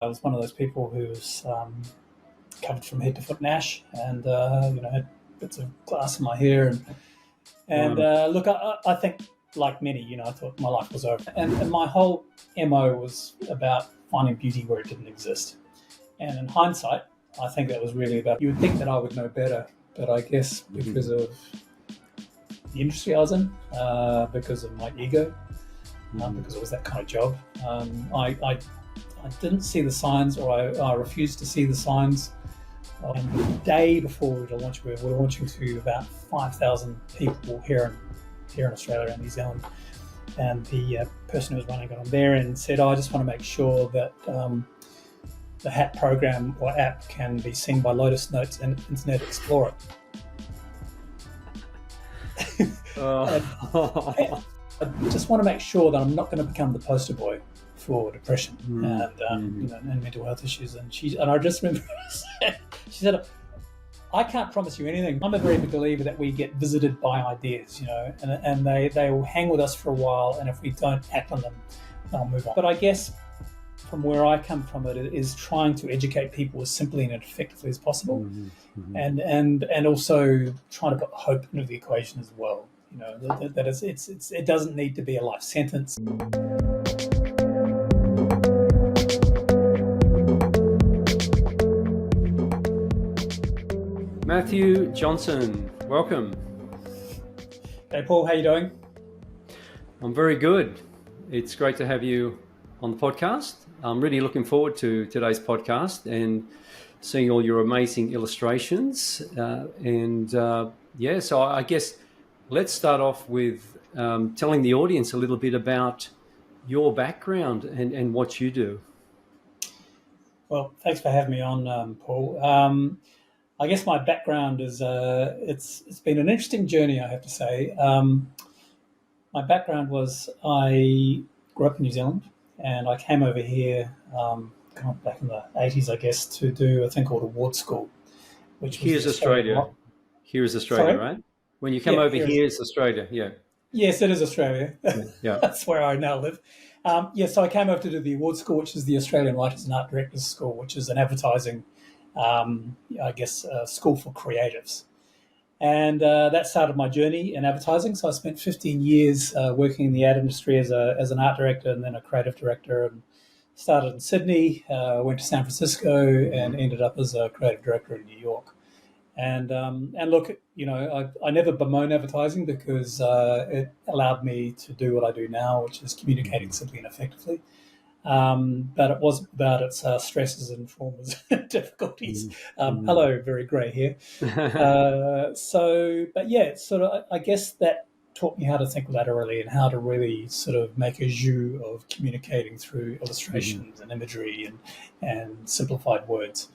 I was one of those people who was covered from head to foot in ash, and had bits of glass in my hair, and look, I think like many, I thought my life was over, and my whole MO was about finding beauty where it didn't exist. And in hindsight, I think that was really about. You would think that I would know better, but I guess because of the industry I was in, because of my ego, because it was that kind of job, I didn't see the signs, or I refused to see the signs. And the day before we were launching to about 5,000 people here in Australia and New Zealand. And the person who was running it on there and said, I just want to make sure that the HAT program or app can be seen by Lotus Notes and Internet Explorer. I just want to make sure that I'm not going to become the poster boy for depression and mental health issues. And I just remember she said, I can't promise you anything. I'm a very big believer that we get visited by ideas, and they will hang with us for a while, and if we don't act on them, they'll move on. But I guess from where I come from, it is trying to educate people as simply and effectively as possible, and also trying to put hope into the equation as well. That it doesn't need to be a life sentence. Matthew Johnstone, welcome. Hey Paul, how you doing? I'm very good. It's great to have you on the podcast. I'm really looking forward to today's podcast and seeing all your amazing illustrations. So I guess let's start off with telling the audience a little bit about your background and what you do. Well, thanks for having me on, Paul. I guess my background is it's been an interesting journey, I have to say. My background was I grew up in New Zealand, and I came over here back in the 80s, I guess, to do a thing called a ward school. Here's Australia. Here's Australia, Sorry? Right? When you come over here, it's Australia, yeah. Yes, it is Australia. Yeah. That's where I now live. So I came over to do the award school, which is the Australian Writers and Art Directors School, which is an advertising school for creatives. And that started my journey in advertising. So I spent 15 years working in the ad industry as an art director and then a creative director, and started in Sydney, went to San Francisco, and ended up as a creative director in New York. And look, I never bemoan advertising because it allowed me to do what I do now, which is communicating simply and effectively. But it was about its stresses and traumas and difficulties. Hello, very grey here. I guess that taught me how to think laterally and how to really sort of make a jus of communicating through illustrations and imagery and simplified words.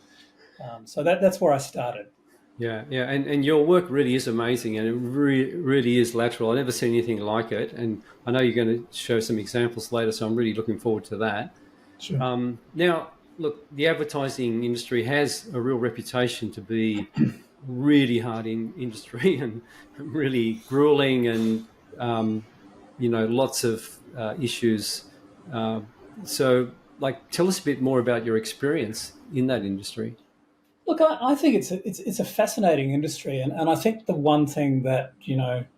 So that's where I started. Yeah, and your work really is amazing, and it really is lateral. I've never seen anything like it, and I know you're going to show some examples later, so I'm really looking forward to that. Sure. Now, look, the advertising industry has a real reputation to be really hard industry and really grueling, and lots of issues. So, tell us a bit more about your experience in that industry. Look, I think it's a fascinating industry, and I think the one thing that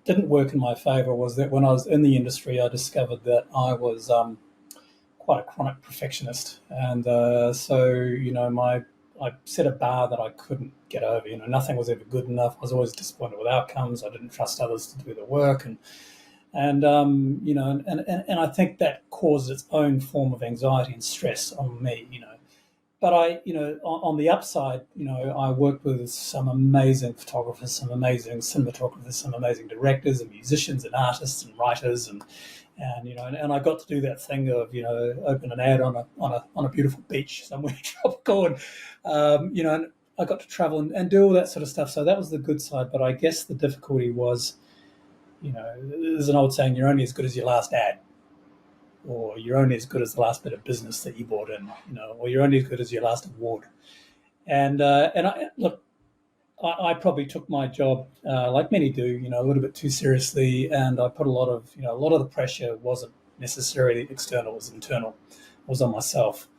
didn't work in my favour was that when I was in the industry, I discovered that I was quite a chronic perfectionist, and I set a bar that I couldn't get over. Nothing was ever good enough. I was always disappointed with outcomes. I didn't trust others to do the work, and I think that caused its own form of anxiety and stress on me. But on the upside, I worked with some amazing photographers, some amazing cinematographers, some amazing directors and musicians and artists and writers, and I got to do that thing of open an ad on a beautiful beach somewhere tropical, and and I got to travel and do all that sort of stuff. So that was the good side. But I guess the difficulty was, there's an old saying: you're only as good as your last ad. Or you're only as good as the last bit of business that you brought in, or you're only as good as your last award. And I probably took my job, like many do, a little bit too seriously, and I put a lot of the pressure wasn't necessarily external, it was internal, it was on myself.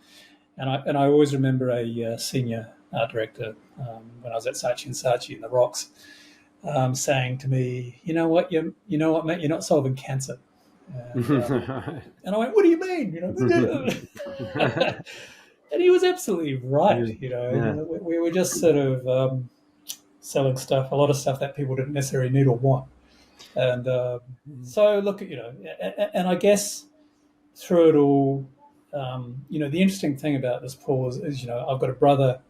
And I always remember a senior art director when I was at Saatchi and Saatchi in the Rocks saying to me, "You know what, mate, you're not solving cancer." And I went, "What do you mean?" And he was absolutely right. We were just sort of selling stuff, a lot of stuff that people didn't necessarily need or want. And so look at, and I guess through it all, the interesting thing about this, Paul, is I've got a brother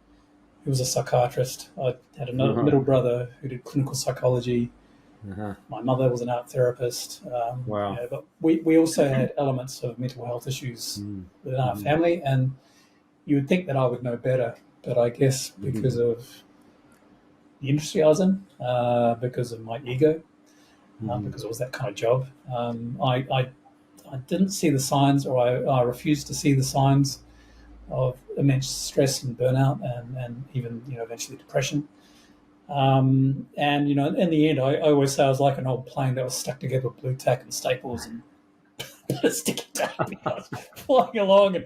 who was a psychiatrist. I had another middle brother who did clinical psychology. My mother was an art therapist. Wow. But we also had elements of mental health issues within our family, and you would think that I would know better, but I guess because of the industry I was in, because of my ego, because it was that kind of job, I didn't see the signs, or I refused to see the signs of immense stress and burnout, and even eventually depression. And in the end, I always say I was like an old plane that was stuck together with blue tack and staples and sticky tape. I was flying along and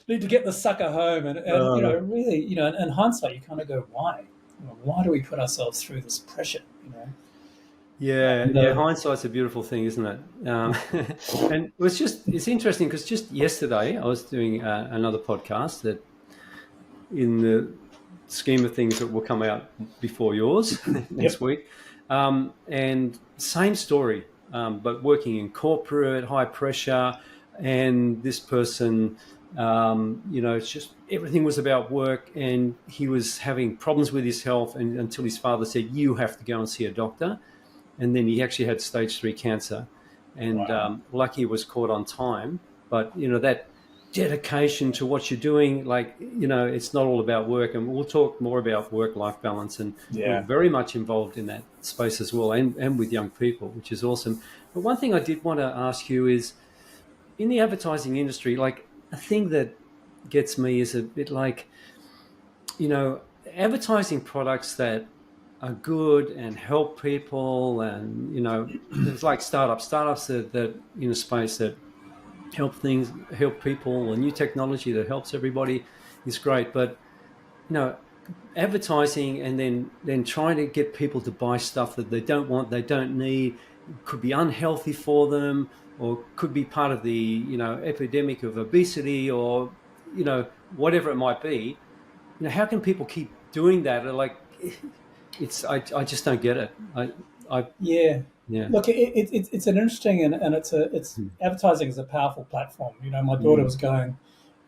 need to get the sucker home. And really, in hindsight, you kind of go, why? Why do we put ourselves through this pressure? Yeah, hindsight's a beautiful thing, isn't it? And it's interesting because just yesterday I was doing another podcast that, in the scheme of things, that will come out before yours next week, and same story, but working in corporate, high pressure, and this person, it's just everything was about work, and he was having problems with his health, and until his father said, "You have to go and see a doctor." And then he actually had stage 3 cancer, and lucky he was caught on time. But that dedication to what you're doing, it's not all about work. And we'll talk more about work-life balance, and we're very much involved in that space as well, and with young people, which is awesome. But one thing I did want to ask you is, in the advertising industry, a thing that gets me is a bit advertising products that are good and help people, and there's like startups that in a space that help people, and new technology that helps everybody is great. But advertising and then trying to get people to buy stuff that they don't want, they don't need, could be unhealthy for them, or could be part of the epidemic of obesity, or whatever it might be. How can people keep doing that? I just don't get it. Look, it's an interesting, and it's advertising is a powerful platform. My daughter was going,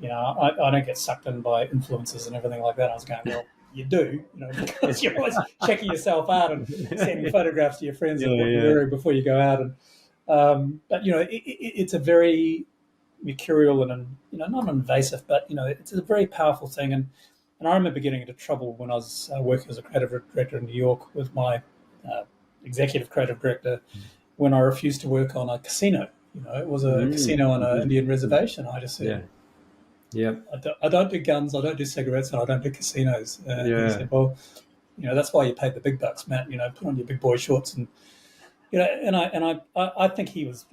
I don't get sucked in by influencers and everything like that. I was going, well, you do, because you're always checking yourself out and sending photographs to your friends of what you're wearing before you go out. And but it's a very mercurial and not invasive, but it's a very powerful thing. And I remember getting into trouble when I was working as a creative director in New York with my executive creative director when I refused to work on a casino. It was a casino on an Indian reservation. I just said, I don't do guns, I don't do cigarettes, and I don't do casinos. He said, well, that's why you paid the big bucks, Matt. Put on your big boy shorts. And I think he was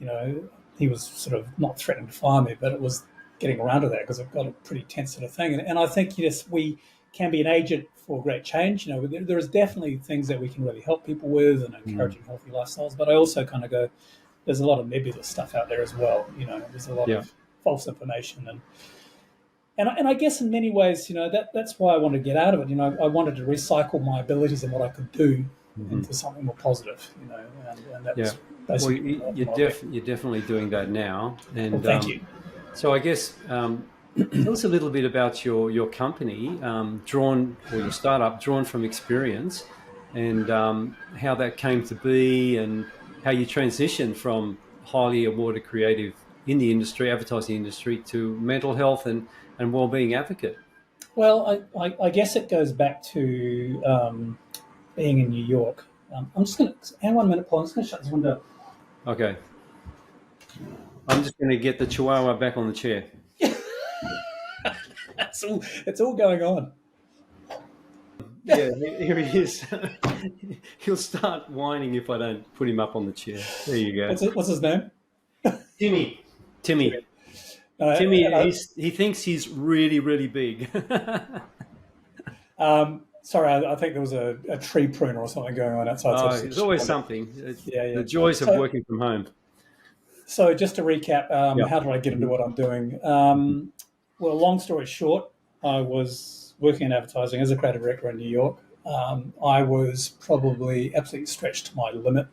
sort of not threatening to fire me, but it was getting around to that because it got a pretty tense sort of thing. And I think we can be an agent for great change. There is definitely things that we can really help people with and encouraging healthy lifestyles. But I also kind of go, there's a lot of nebulous stuff out there as well. There's a lot of false information. And I guess in many ways, that's why I wanted to get out of it. I wanted to recycle my abilities and what I could do into something more positive. And that's basically you're definitely doing that now. And well, thank you. So I guess tell us a little bit about your company, your startup, drawn from experience, and how that came to be, and how you transitioned from highly awarded creative in the industry, advertising industry, to mental health and wellbeing advocate. Well, I guess it goes back to being in New York. I'm just going to hang 1 minute, Paul. I'm just going to shut this window. Okay. I'm just going to get the Chihuahua back on the chair. It's all going on. Yeah, here he is. He'll start whining if I don't put him up on the chair. There you go. What's his name? Timmy. Timmy, and he thinks he's really, really big. sorry, I think there was a tree pruner or something going on outside. So I There's always something. yeah. The joys of So, working from home. so just to recap, Yeah. how did I get into what I'm doing? Well, long story short, I was working in advertising as a creative director in New York. I was probably absolutely stretched to my limit.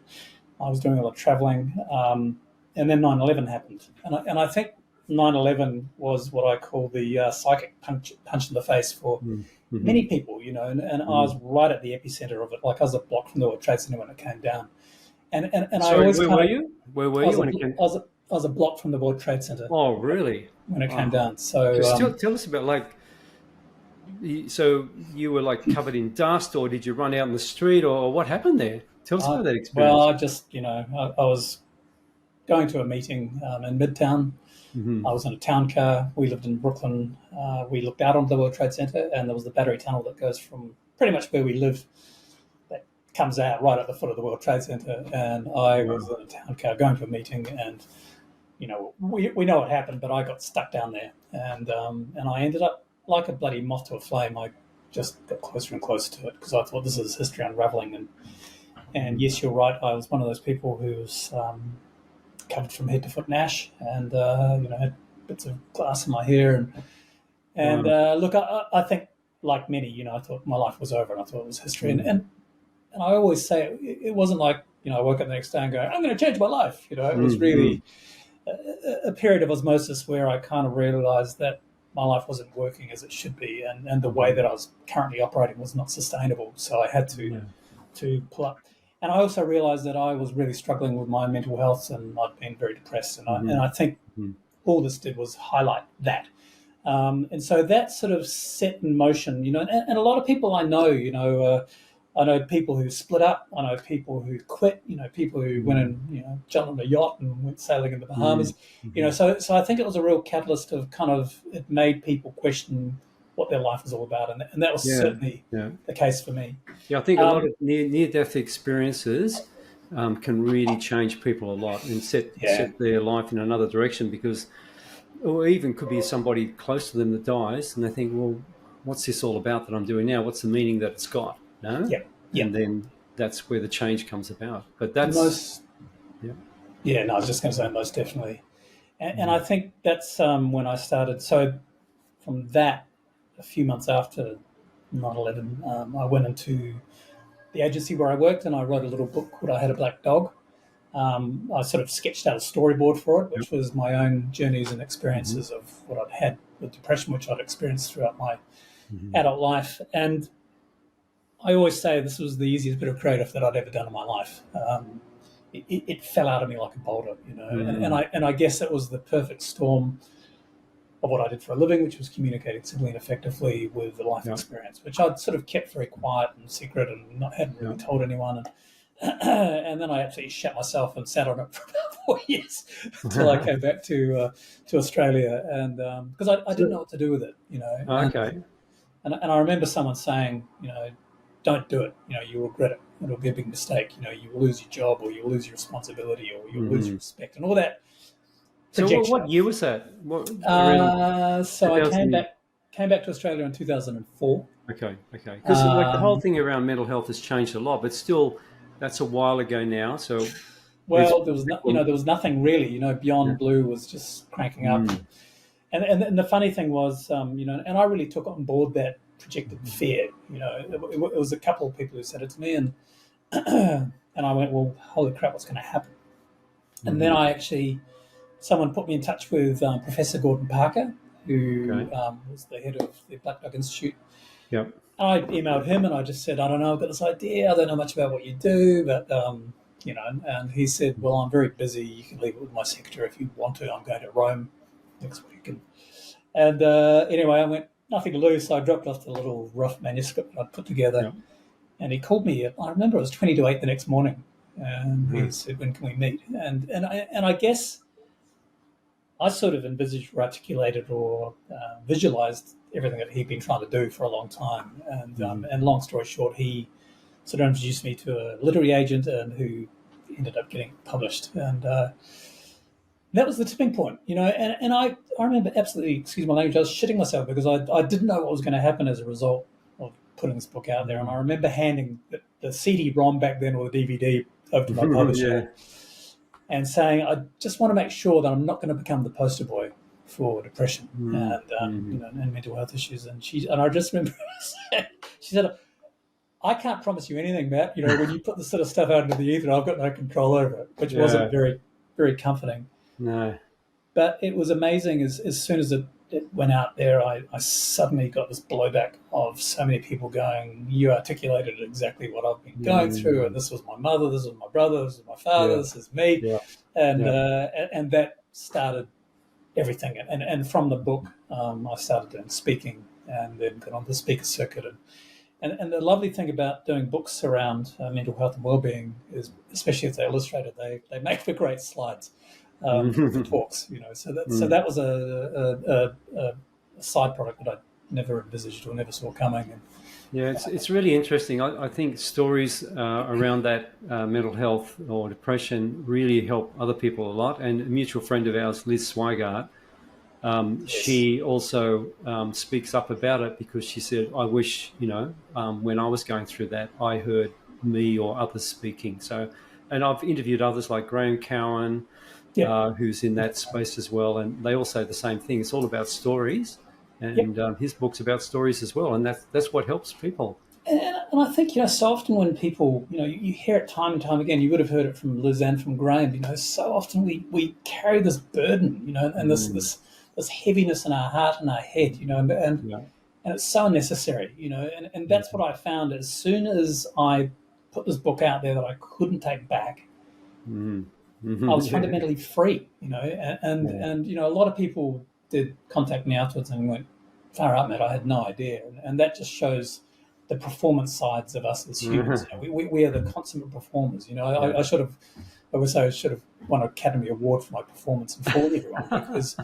I was doing a lot of traveling, and then 9/11 happened, and I think 9/11 was what I call the psychic punch in the face for many people, and I was right at the epicenter of it. Like I was a block from the World Trade Center when it came down, and I Sorry, always where were you? Where were you when it came? I was a block from the World Trade Center Oh, really? when it came down. So Tell us about so you were like covered in dust, or did you run out in the street, or what happened there? Tell us about that experience. well, I just I was going to a meeting in Midtown. I was in a town car. We lived in Brooklyn. We looked out onto the World Trade Center, and there was the battery tunnel that goes from pretty much where we lived, that comes out right at the foot of the World Trade Center. And I was in a town car going to a meeting, and we know what happened, but I got stuck down there, and I ended up like a bloody moth to a flame. I just got closer and closer to it because I thought this is history unraveling. And yes, you're right. I was one of those people who was covered from head to foot in ash, and had bits of glass in my hair, and look, I think like many, I thought my life was over, and I thought it was history, and I always say it wasn't like I woke up the next day and go, I'm going to change my life. It was really a period of osmosis where I kind of realized that my life wasn't working as it should be, and the way that I was currently operating was not sustainable. So I had to pull up. And I also realized that I was really struggling with my mental health, and I'd been very depressed. And I think all this did was highlight that. And so that sort of set in motion, and a lot of people I know, I know people who split up. I know people who quit. People who went and jumped on a yacht and went sailing in the Bahamas. So I think it was a real catalyst of kind of, it made people question what their life was all about, and that was certainly the case for me. Yeah, I think a lot of near-death experiences can really change people a lot and set their life in another direction, because, or even could be somebody close to them that dies, and they think, well, what's this all about that I'm doing now? What's the meaning that it's got? No? And then that's where the change comes about. But that's... No, I was just going to say most definitely. And I think that's when I started. So from that, a few months after 9/11, I went into the agency where I worked, and I wrote a little book called I Had a Black Dog. I sort of sketched out a storyboard for it, which was my own journeys and experiences of what I'd had with depression, which I'd experienced throughout my adult life. And I always say this was the easiest bit of creative that I'd ever done in my life. It fell out of me like a boulder, and I guess it was the perfect storm of what I did for a living, which was communicating simply and effectively with the life experience, which I'd sort of kept very quiet and secret and hadn't really told anyone. And then I absolutely shut myself and sat on it for about 4 years until I came back to Australia, and because I didn't know what to do with it, Okay. And I remember someone saying, don't do it. You'll regret it. It'll be a big mistake. You will lose your job, or you'll lose your responsibility, or you'll lose your respect, and all that. So what year was that? So I came back to Australia in 2004. Okay. Because the whole thing around mental health has changed a lot, but still, that's a while ago now. So, well, there was nothing really. Beyond Blue was just cranking up, and the funny thing was, and I really took on board that projected fear. It was a couple of people who said it to me, and I went, well, holy crap, what's going to happen? And then someone put me in touch with Professor Gordon Parker, who was the head of the Black Dog Institute. Yep. I emailed him and I just said, I don't know, I've got this idea. I don't know much about what you do, but, and he said, well, I'm very busy. You can leave it with my secretary if you want to. I'm going to Rome next week. And anyway, I went, nothing to lose. So I dropped off the little rough manuscript I'd put together. And he called me. I remember it was 20 to 8 the next morning. And he said, when can we meet? And I guess I sort of envisaged or articulated or visualized everything that he'd been trying to do for a long time. And long story short, he sort of introduced me to a literary agent and who ended up getting published. And that was the tipping point, and I remember absolutely, excuse my language, I was shitting myself because I didn't know what was going to happen as a result of putting this book out there. And I remember handing the CD-ROM back then, or the DVD, over to my publisher and saying, I just want to make sure that I'm not going to become the poster boy for depression and mental health issues. And I just remember she said, I can't promise you anything, Matt. When you put this sort of stuff out into the ether, I've got no control over it, which wasn't very, very comforting. No. But it was amazing. As soon as it went out there, I suddenly got this blowback of so many people going, you articulated exactly what I've been going through, and this was my mother, this was my brother, this was my father, this is me. And that started everything. And from the book, I started doing speaking and then got on the speaker circuit. And the lovely thing about doing books around mental health and well-being is, especially if they're illustrated, they make for great slides for talks. So that was a side product that I never envisaged or never saw coming. And, it's really interesting. I think stories around that mental health or depression really help other people a lot. And a mutual friend of ours, Liz Swigart, she also speaks up about it because she said, I wish, when I was going through that, I heard me or others speaking. So, and I've interviewed others like Graham Cowan, who's in that space as well. And they all say the same thing. It's all about stories. And his book's about stories as well. And that's what helps people. And I think, so often when people, you hear it time and time again, you would have heard it from Liz and from Graham, so often we carry this burden, and this heaviness in our heart and our head, and it's so unnecessary, and that's what I found as soon as I put this book out there that I couldn't take back. I was fundamentally free, and a lot of people did contact me afterwards and went, far out, Matt, I had no idea. And that just shows the performance sides of us as humans. We are the consummate performers. I should have won an Academy Award for my performance and for everyone because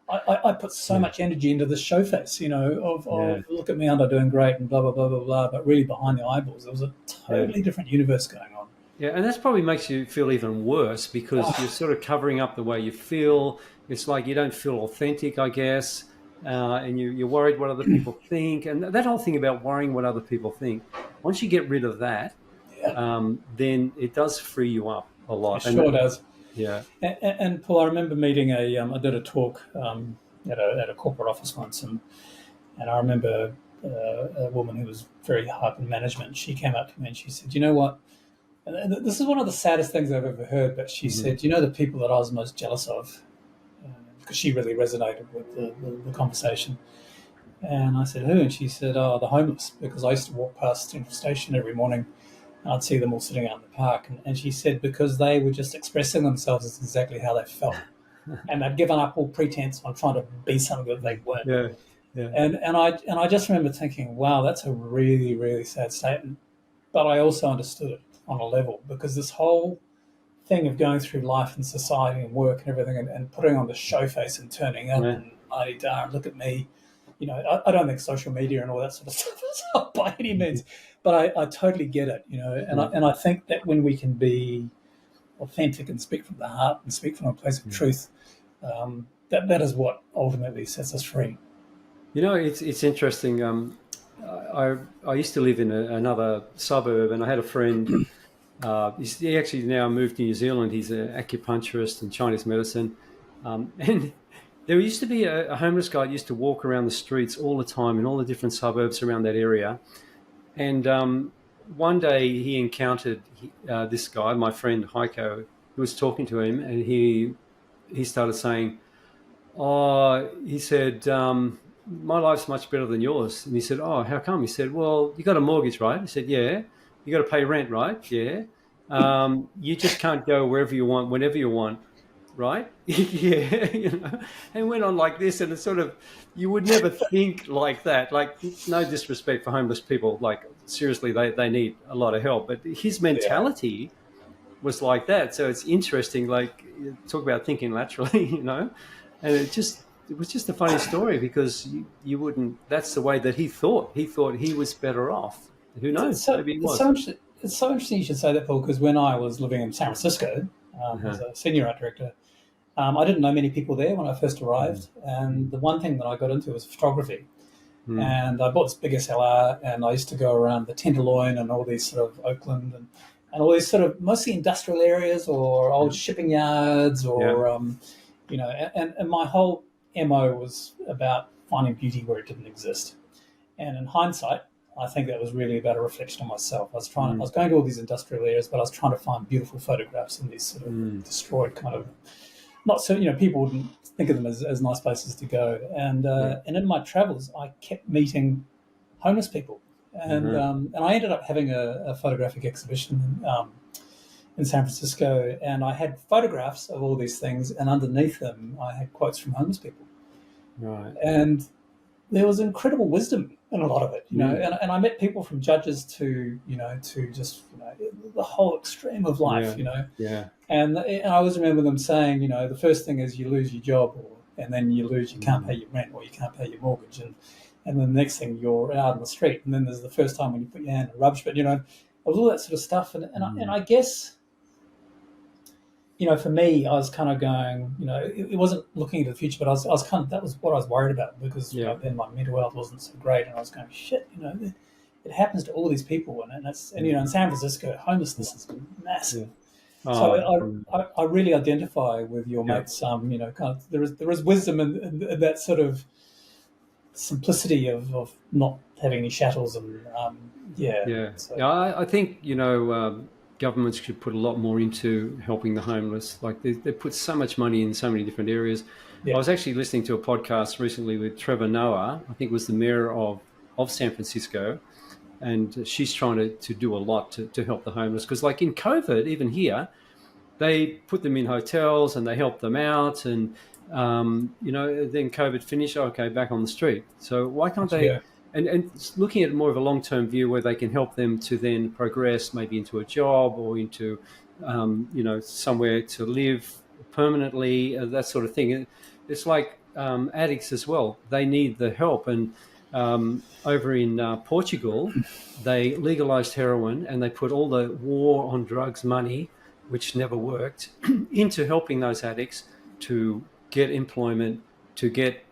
I put so much energy into the show face, of look at me, I'm doing great and blah, blah, blah, blah, blah. But really behind the eyeballs, there was a totally different universe going on. Yeah, and that probably makes you feel even worse because you're sort of covering up the way you feel. It's like you don't feel authentic, I guess, and you're worried what other people think. And that whole thing about worrying what other people think, once you get rid of that, then it does free you up a lot. It sure does. Yeah. And Paul, I remember meeting I did a talk at a corporate office once, and I remember a woman who was very high in management. She came up to me and she said, you know what? And this is one of the saddest things I've ever heard, but she said, the people that I was most jealous of, because she really resonated with the conversation. And I said, who? And she said, the homeless, because I used to walk past Central Station every morning and I'd see them all sitting out in the park. And she said, because they were just expressing themselves as exactly how they felt. And they'd given up all pretense on trying to be something that they weren't. Yeah. And I just remember thinking, wow, that's a really, really sad statement. But I also understood it on a level, because this whole thing of going through life and society and work and everything and putting on the show face and turning up and look at me, I don't think social media and all that sort of stuff is help by any means, but I totally get it, and I think that when we can be authentic and speak from the heart and speak from a place of truth, that is what ultimately sets us free. It's interesting. I used to live in another suburb, and I had a friend. He actually now moved to New Zealand. He's an acupuncturist in Chinese medicine, and there used to be a homeless guy that used to walk around the streets all the time in all the different suburbs around that area. And one day he encountered this guy, my friend Heiko, who was talking to him, and he started saying, he said, my life's much better than yours. And he said, how come? He said, well, you got a mortgage, right? He said, yeah. You got to pay rent, right? Yeah. You just can't go wherever you want, whenever you want, right? Yeah. And went on like this, and it's sort of, you would never think like that. Like, no disrespect for homeless people. Like, seriously, they need a lot of help. But his mentality was like that. So it's interesting, like, talk about thinking laterally, and it was just a funny story because you wouldn't, that's the way that he thought. He thought he was better off. Who knows? Maybe he was. It's so interesting you should say that, Paul, because when I was living in San Francisco as a senior art director, I didn't know many people there when I first arrived, and the one thing that I got into was photography. And I bought this big SLR, and I used to go around the Tenderloin and all these sort of Oakland and all these sort of mostly industrial areas or old shipping yards or, and my whole MO was about finding beauty where it didn't exist. And in hindsight, I think that was really about a reflection on myself. I was going to all these industrial areas, but I was trying to find beautiful photographs in these sort of destroyed kind of, not so, people wouldn't think of them as nice places to go. And in my travels, I kept meeting homeless people. And I ended up having a photographic exhibition in San Francisco, and I had photographs of all these things, and underneath them, I had quotes from homeless people. Right. And there was incredible wisdom in a lot of it, and I met people from judges to just the whole extreme of life, And I always remember them saying, the first thing is you lose your job, and then you can't pay your rent, or you can't pay your mortgage, and then the next thing you're out on the street, and then there's the first time when you put your hand in rubbish. But it was all that sort of stuff, and I guess. For me, I was kind of going, it wasn't looking into the future, but I was kind of, that was what I was worried about, because then my mental health wasn't so great, and I was going, shit, it happens to all these people, and that's, and in San Francisco, homelessness is massive. Yeah. So I really identify with your mates. Kind of there is wisdom in that sort of simplicity of not having any shackles, and I think governments should put a lot more into helping the homeless. Like they put so much money in so many different areas. I was actually listening to a podcast recently with Trevor Noah, I think was the mayor of San Francisco, and she's trying to do a lot to help the homeless, because like in COVID, even here, they put them in hotels and they helped them out, and then COVID finished, okay, back on the street. So why can't they and looking at more of a long-term view where they can help them to then progress maybe into a job or into, somewhere to live permanently, that sort of thing. It's like addicts as well. They need the help. And over in Portugal, they legalized heroin, and they put all the war on drugs money, which never worked, into helping those addicts to get employment, to get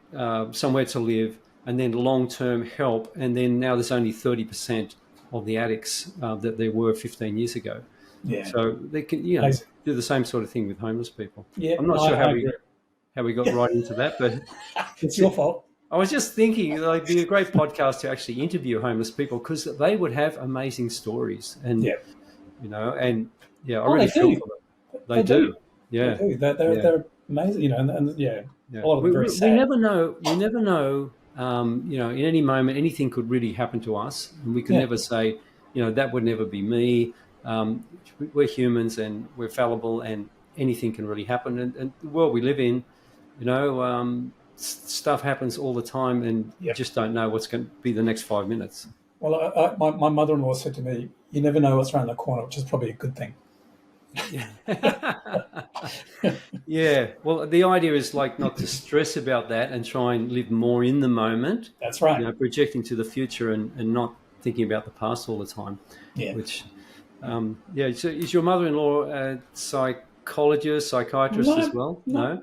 somewhere to live, and then long-term help. And then now there's only 30% of the addicts that there were 15 years ago. Yeah. So they can, do the same sort of thing with homeless people. Yeah. I'm not sure how we got right into that, but it's your fault. I was just thinking it'd be a great podcast to actually interview homeless people, because they would have amazing stories, and I really feel for them. They do. Yeah. They do. They're amazing, a lot of them very sad. We never know. In any moment, anything could really happen to us, and we could never say, that would never be me. We're humans, and we're fallible, and anything can really happen. And the world we live in, stuff happens all the time, and you just don't know what's going to be the next 5 minutes. Well, my mother-in-law said to me, "You never know what's around the corner," which is probably a good thing. Yeah. Well, the idea is like not to stress about that and try and live more in the moment. That's right. Projecting to the future and not thinking about the past all the time. Yeah. Which, so is your mother-in-law a psychologist, psychiatrist as well? No.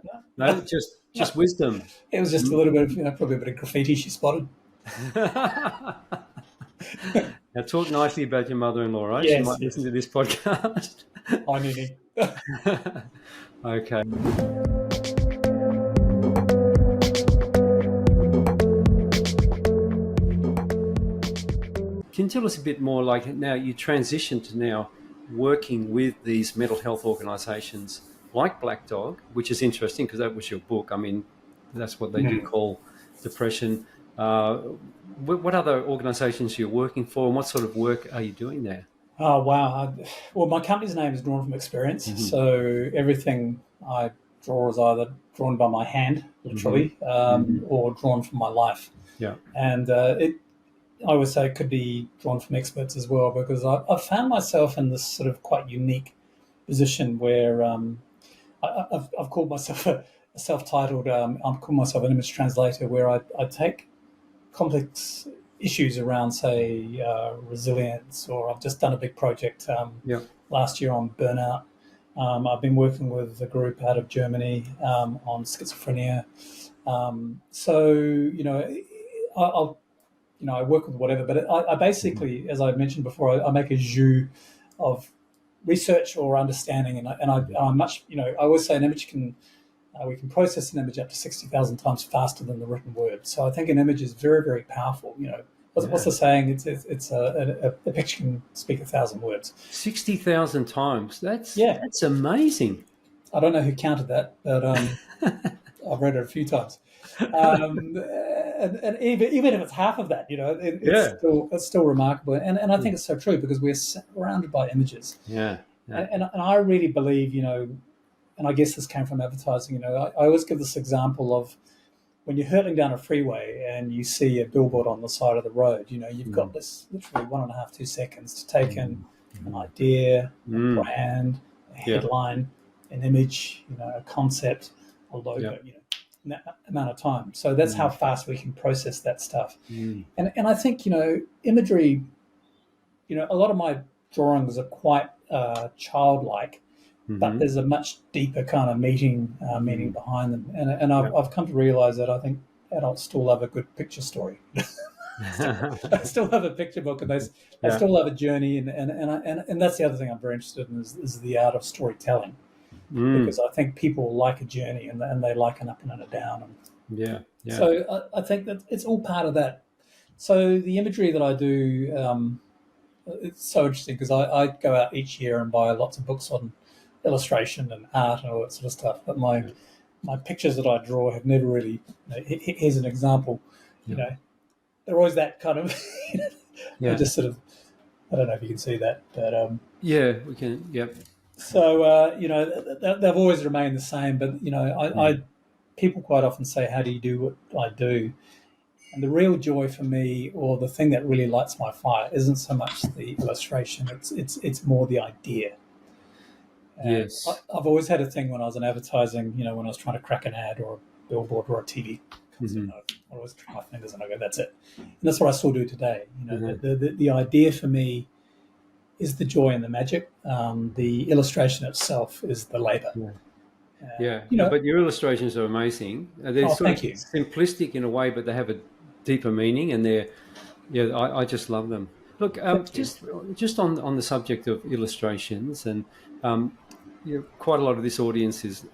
Just wisdom. It was just a little bit of, probably a bit of graffiti she spotted. Now talk nicely about your mother-in-law, right? Yes, she might listen to this podcast. I mean. Okay. Can you tell us a bit more, like now you transitioned to now working with these mental health organisations like Black Dog, which is interesting because that was your book. I mean, that's what they do call depression. What other organisations you're working for, and what sort of work are you doing there? Oh, wow. Well, my company's name is Drawn from Experience. Mm-hmm. So everything I draw is either drawn by my hand, literally, or drawn from my life. Yeah. And I would say it could be drawn from experts as well, because I've found myself in this sort of quite unique position where I've called myself a self-titled, I'm calling myself an image translator, where I take complex issues around, say, resilience, or I've just done a big project last year on burnout, I've been working with a group out of Germany on schizophrenia. So, I work with whatever, but I basically, as I mentioned before, I make a jus of research or understanding, and I'm much, I always say an image we can process an image up to 60,000 times faster than the written word. So I think an image is very, very powerful. What's the saying? It's a picture can speak 1,000 words. 60,000 times. That's amazing. I don't know who counted that, but I've read it a few times. And even if it's half of that, it's still remarkable. And I think it's so true because we're surrounded by images. Yeah. And I really believe, and I guess this came from advertising, I always give this example of when you're hurtling down a freeway and you see a billboard on the side of the road, you've got this literally 1.5, 2 seconds to take in an idea, a brand, a headline, an image, a concept, a logo, in that amount of time. So that's how fast we can process that stuff. And I think, imagery, a lot of my drawings are quite childlike, but there's a much deeper kind of meaning behind them. And I've come to realize that I think adults still love a good picture story. They still have a picture book, and they still love a journey. And that's the other thing I'm very interested in is the art of storytelling. Because I think people like a journey and they like an up and a down. So I think that it's all part of that. So the imagery that I do, it's so interesting because I go out each year and buy lots of books on illustration and art and all that sort of stuff. But my pictures that I draw have never really, here's an example, they're always that kind of, just sort of, I don't know if you can see that, but... yeah, we can, yep. So, they've always remained the same, but, I people quite often say, how do you do what I do? And the real joy for me, or the thing that really lights my fire, isn't so much the illustration, it's more the idea. And yes. I've always had a thing when I was in advertising, when I was trying to crack an ad or a billboard or a TV, I always try my fingers and I go, that's it. And that's what I still do today. The idea for me is the joy and the magic. The illustration itself is the labor. But your illustrations are amazing. They're sort of simplistic in a way, but they have a deeper meaning, and I just love them. Look, just on the subject of illustrations, and quite a lot of this audience is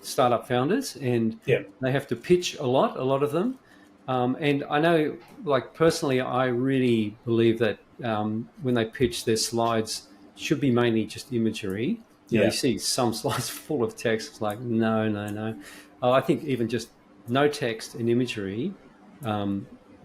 startup founders, and they have to pitch a lot of them. And I know, like personally, I really believe that when they pitch, their slides should be mainly just imagery. You see some slides full of text. It's like, no. I think even just no text and imagery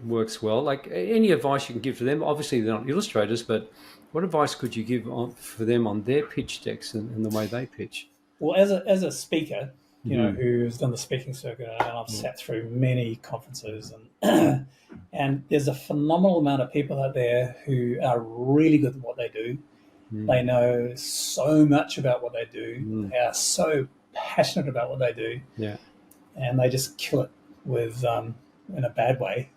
works well. Like, any advice you can give to them? Obviously, they're not illustrators, but what advice could you give for them on their pitch decks and the way they pitch? Well, as a speaker, who's done the speaking circuit, and I've sat through many conferences, and there's a phenomenal amount of people out there who are really good at what they do. They know so much about what they do. They are so passionate about what they do. And they just kill it with, in a bad way,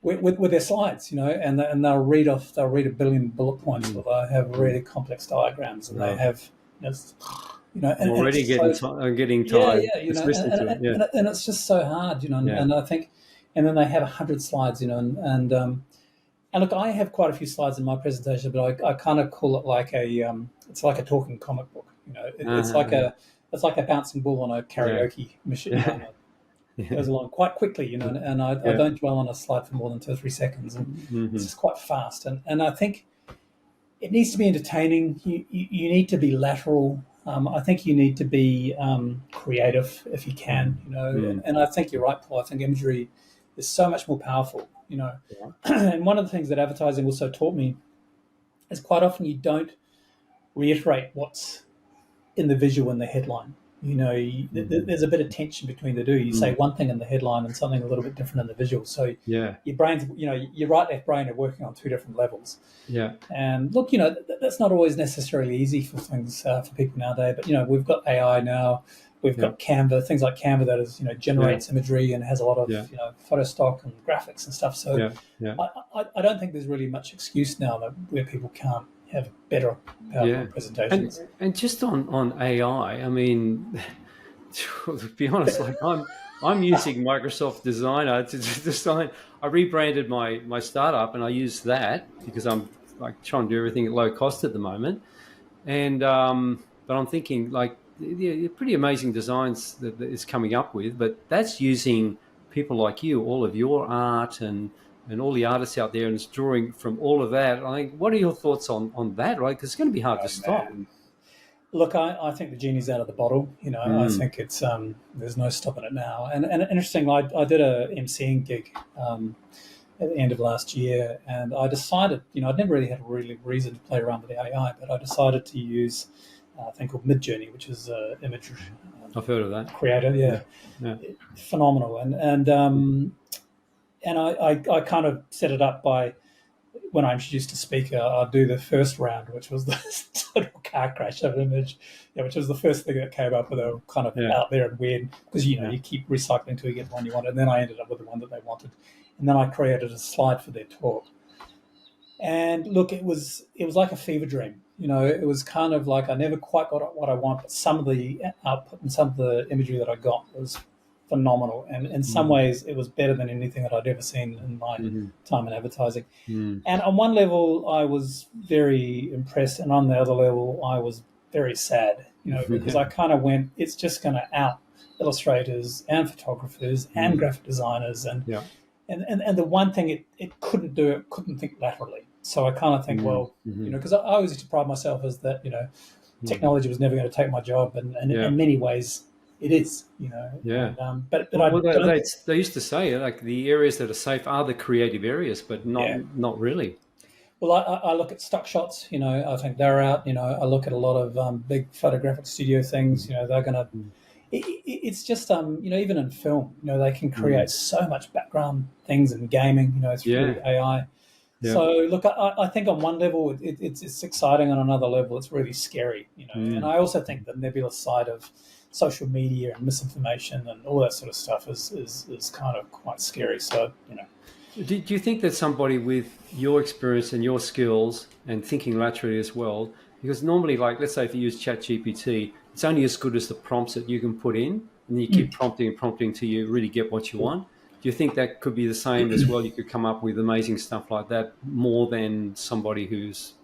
with their slides, and they'll read a billion bullet points, or they have really complex diagrams, and they have, and already getting tired. And it's just so hard, and I think, and then they have 100 slides, and look, I have quite a few slides in my presentation, but I kind of call it like it's like a talking comic book, it's like a bouncing ball on a karaoke machine. It goes along quite quickly, and I don't dwell on a slide for more than 2 or 3 seconds, and it's just quite fast. And I think it needs to be entertaining. You need to be lateral. I think you need to be creative if you can, and I think you're right, Paul. I think imagery is so much more powerful, And one of the things that advertising also taught me is quite often you don't reiterate what's in the visual and the headline. There's a bit of tension between the two. You say one thing in the headline and something a little bit different in the visual. So your brain's, your right left brain are working on two different levels. And look, that's not always necessarily easy for things for people nowadays. But we've got AI now. We've got Canva, things like Canva that is, generates imagery and has a lot of, photo stock and graphics and stuff. So I don't think there's really much excuse now where people can't have better PowerPoint presentations. And just on AI, I mean, to be honest, like I'm using Microsoft Designer to design. I rebranded my startup, and I use that because I'm like trying to do everything at low cost at the moment. And but I'm thinking like pretty amazing designs that it's coming up with, but that's using people like you, all of your art and all the artists out there, and it's drawing from all of that. I think, what are your thoughts on that, right? Because it's going to be hard to stop. Man. Look, I think the genie's out of the bottle. You know, I think it's there's no stopping it now. And interesting, I did a MCing gig at the end of last year, and I decided, you know, I'd never really had a really reason to play around with the AI, but I decided to use a thing called Midjourney, which is Imagery. I've heard of that. Creator, yeah. Phenomenal. And I kind of set it up by, when I introduced a speaker, I'd do the first round, which was the total car crash of an image, which was the first thing that came up, with a kind of out there and weird, because, you know, you keep recycling until you get the one you want. And then I ended up with the one that they wanted. And then I created a slide for their talk. And look, it was like a fever dream. You know, it was kind of like I never quite got what I want, but some of the output and some of the imagery that I got was phenomenal. And in some ways, it was better than anything that I'd ever seen in my time in advertising. And on one level, I was very impressed. And on the other level, I was very sad, you know, because I kind of went, it's just going to out illustrators and photographers and graphic designers. And the one thing it couldn't do, it couldn't think laterally. So I kind of think, well, you know, because I always used to pride myself as that, you know, technology was never going to take my job. And in many ways, it is, you know. Yeah. And, but they used to say, like, the areas that are safe are the creative areas, but not really. Well, I look at stock shots, you know, I think they're out. You know, I look at a lot of big photographic studio things, you know, they're going to, it's just, you know, even in film, you know, they can create so much background things in gaming, you know, through AI. Yeah. So, look, I think on one level it's exciting, on another level it's really scary, you know. And I also think the nebulous side of social media and misinformation and all that sort of stuff is kind of quite scary. So, you know. Do you think that somebody with your experience and your skills and thinking laterally as well, because normally, like, let's say if you use ChatGPT, it's only as good as the prompts that you can put in, and you keep prompting till you really get what you want. Do you think that could be the same as well? You could come up with amazing stuff like that more than somebody who's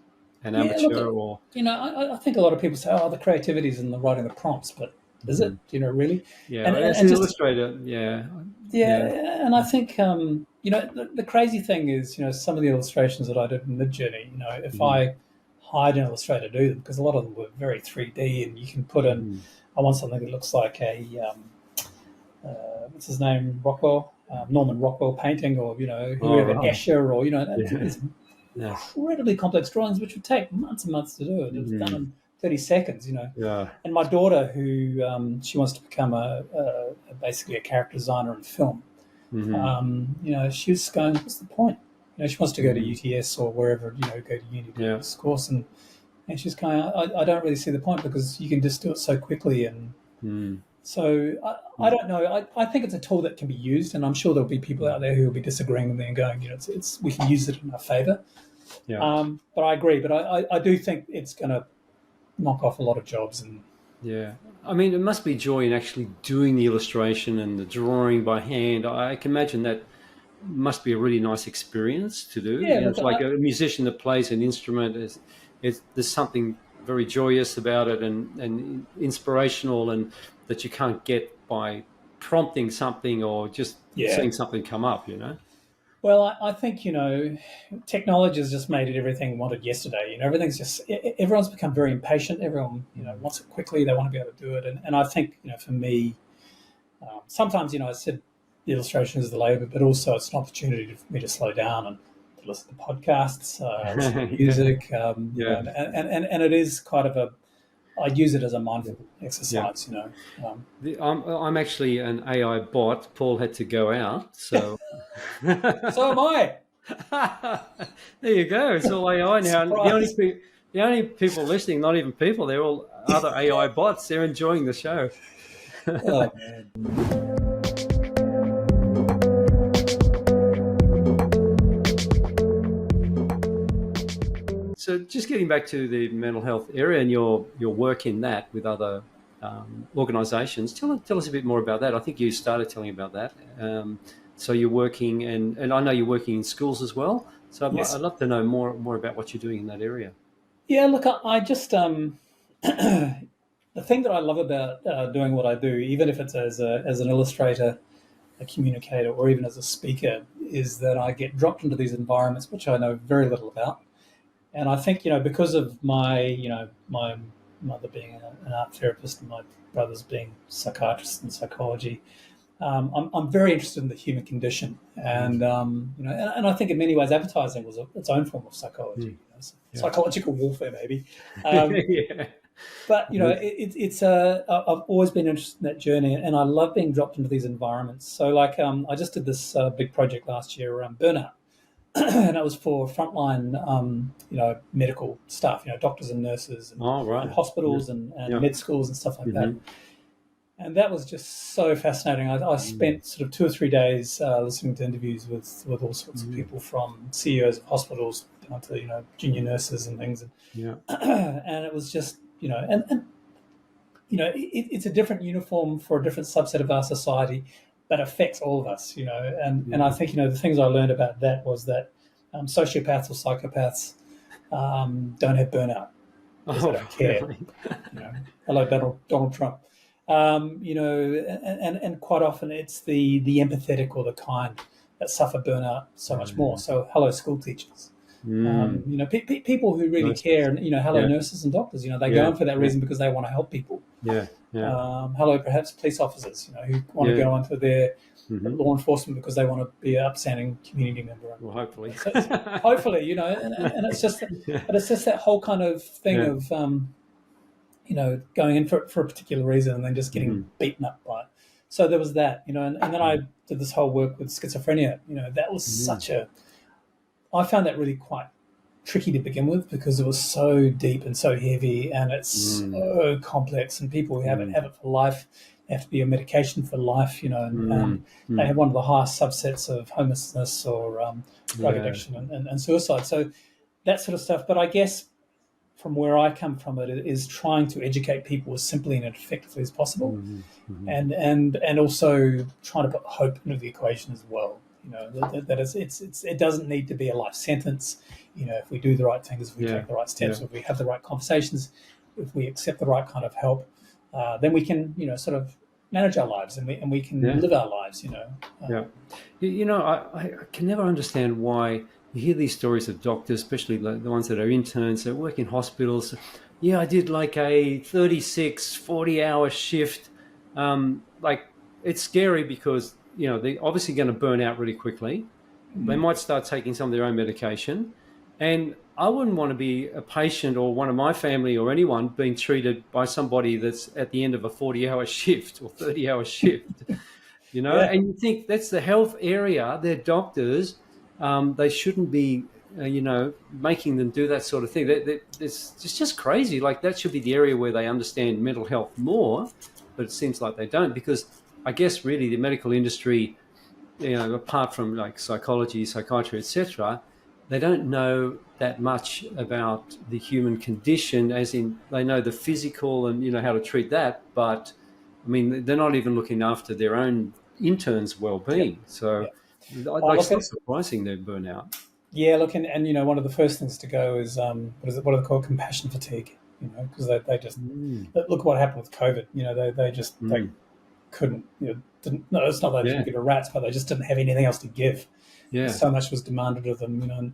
an amateur? Or, you know, I think a lot of people say, oh, the creativity is in the writing the prompts, but is it? You know, really? Yeah, and as an illustrator, yeah. And I think, you know, the crazy thing is, you know, some of the illustrations that I did in Midjourney, you know, if I hired an illustrator to do them, because a lot of them were very 3D, and you can put in, I want something that looks like a, what's his name, Norman Rockwell painting, or, you know, whoever, Escher, or, you know, it's incredibly complex drawings, which would take months and months to do. It was done in 30 seconds, you know. Yeah. And my daughter, who she wants to become basically a character designer in film, you know, she was going, what's the point? You know, she wants to go to UTS or wherever, you know, go to uni to do this course, and she's going, I don't really see the point, because you can just do it so quickly. And so I don't know. I think it's a tool that can be used, and I'm sure there'll be people out there who will be disagreeing with me and going, you know, it's we can use it in our favor. Yeah. But I agree. But I do think it's going to knock off a lot of jobs. And I mean, it must be joy in actually doing the illustration and the drawing by hand. I can imagine that must be a really nice experience to do. Yeah, you know, it's like a musician that plays an instrument. There's something very joyous about it, and inspirational, and that you can't get by prompting something or just seeing something come up, you know? Well, I think, you know, technology has just made it everything wanted yesterday. You know, everyone's become very impatient. Everyone, you know, wants it quickly. They want to be able to do it. And I think, you know, for me, sometimes, you know, I said the illustration is the labor, but also it's an opportunity for me to slow down and to listen to podcasts, listen to music. You know, and it is kind of I use it as a mindful exercise, you know. I'm actually an AI bot. Paul had to go out, so. So am I. There you go. It's all AI now. The only people listening, not even people, they're all other AI bots. They're enjoying the show. Oh, man. So just getting back to the mental health area and your work in that with other organisations, tell us a bit more about that. I think you started telling about that. So you're working, and I know you're working in schools as well. So Yes. I'd love to know more about what you're doing in that area. Yeah, look, I just the thing that I love about doing what I do, even if it's as an illustrator, a communicator, or even as a speaker, is that I get dropped into these environments which I know very little about. And I think, because of my mother being an art therapist and my brothers being psychiatrists and psychology, I'm very interested in the human condition, and and I think in many ways advertising was its own form of psychology, psychological warfare maybe. Yeah. But I've always been interested in that journey, and I love being dropped into these environments. So, like, I just did this big project last year around burnout, and it was for frontline, medical staff, doctors and nurses, and, Oh, right. and hospitals and med schools and stuff like that. And that was just so fascinating. I spent sort of 2 or 3 days listening to interviews with all sorts of people, from CEOs of hospitals down to junior nurses and things. And it was just it's a different uniform for a different subset of our society, but affects all of us. And I think the things I learned about that was that sociopaths or psychopaths don't have burnout because they don't care. Really? Hello, Donald Trump. And quite often it's the empathetic or the kind that suffer burnout so much more. So hello, school teachers. People who really care, and hello, nurses and doctors. They go in for that reason because they want to help people. Hello, perhaps police officers. Who want to go into their law enforcement because they want to be an upstanding community member. Well, hopefully, hopefully, and it's just, but it's just that whole kind of thing of. Going in for a particular reason and then just getting beaten up by it. So there was that, and then I did this whole work with schizophrenia. That was I found that really quite tricky to begin with because it was so deep and so heavy, and it's so complex, and people who have it for life have to be on medication for life, and they have one of the highest subsets of homelessness or drug addiction and suicide. So that sort of stuff. But I guess from where I come from, it is trying to educate people as simply and effectively as possible, and also trying to put hope into the equation as well. That it doesn't need to be a life sentence. If we do the right things, if we take the right steps, if we have the right conversations, if we accept the right kind of help, then we can sort of manage our lives, and we can live our lives. I can never understand why. You hear these stories of doctors, especially the ones that are interns that work in hospitals. Yeah, I did like a 36, 40-hour shift. It's scary because, they're obviously going to burn out really quickly. They might start taking some of their own medication. And I wouldn't want to be a patient or one of my family or anyone being treated by somebody that's at the end of a 40-hour shift or 30-hour shift. And you think that's the health area, they're doctors. They shouldn't be, making them do that sort of thing. It's just crazy. Like, that should be the area where they understand mental health more, but it seems like they don't, because I guess really the medical industry, apart from like psychology, psychiatry, etc., they don't know that much about the human condition, as in they know the physical and, how to treat that. But, I mean, they're not even looking after their own interns' well-being. So... It's still surprising their burnout. Yeah, look, and one of the first things to go is what are they called? Compassion fatigue. Because they just look what happened with COVID. They just they couldn't. Didn't. No, it's not that they didn't give a rat's, but they just didn't have anything else to give. Yeah, so much was demanded of them. And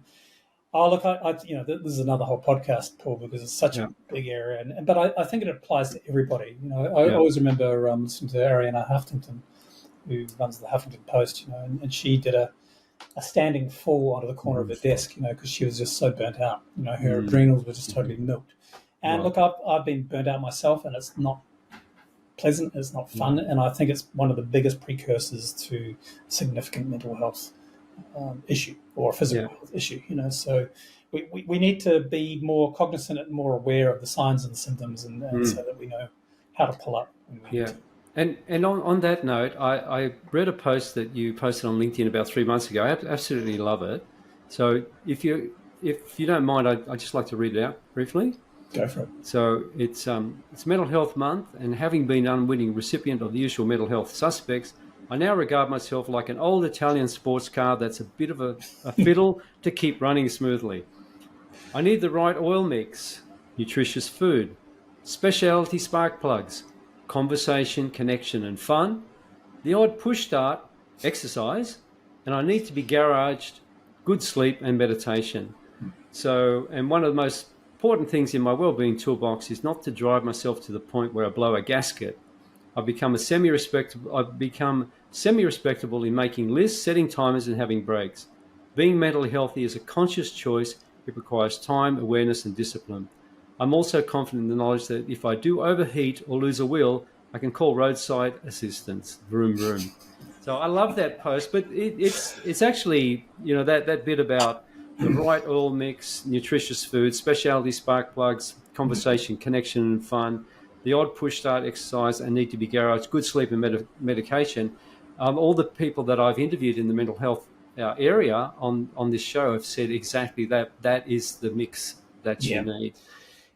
this is another whole podcast, Paul, because it's such a big area. But I think it applies to everybody. I always remember listening to Ariana Huffington, who runs the Huffington Post, and she did a standing fall onto the corner of her desk, because she was just so burnt out. Her adrenals were just totally milked. And look, I've been burnt out myself, and it's not pleasant, it's not fun, and I think it's one of the biggest precursors to significant mental health issue or physical health issue. So we need to be more cognizant and more aware of the signs and symptoms, and so that we know how to pull up when we need to. And on that note, I read a post that you posted on LinkedIn about 3 months ago. I absolutely love it. So if you if you don't mind, I'd just like to read it out briefly. Go for it. So it's Mental Health Month, and having been an unwitting recipient of the usual mental health suspects, I now regard myself like an old Italian sports car that's a bit of a fiddle to keep running smoothly. I need the right oil mix, nutritious food, specialty spark plugs, conversation, connection, and fun, the odd push start, exercise, and I need to be garaged, good sleep, and meditation. So, and one of the most important things in my Wellbeing Toolbox is not to drive myself to the point where I blow a gasket. I've become semi-respectable in making lists, setting timers, and having breaks. Being mentally healthy is a conscious choice. It requires time, awareness, and discipline. I'm also confident in the knowledge that if I do overheat or lose a wheel, I can call roadside assistance. Vroom, vroom. So I love that post, but it's actually, that bit about the right oil mix, nutritious food, specialty spark plugs, conversation, connection, and fun, the odd push start, exercise, and need to be garage, good sleep, and medication. All the people that I've interviewed in the mental health area on this show have said exactly that. That is the mix that you need.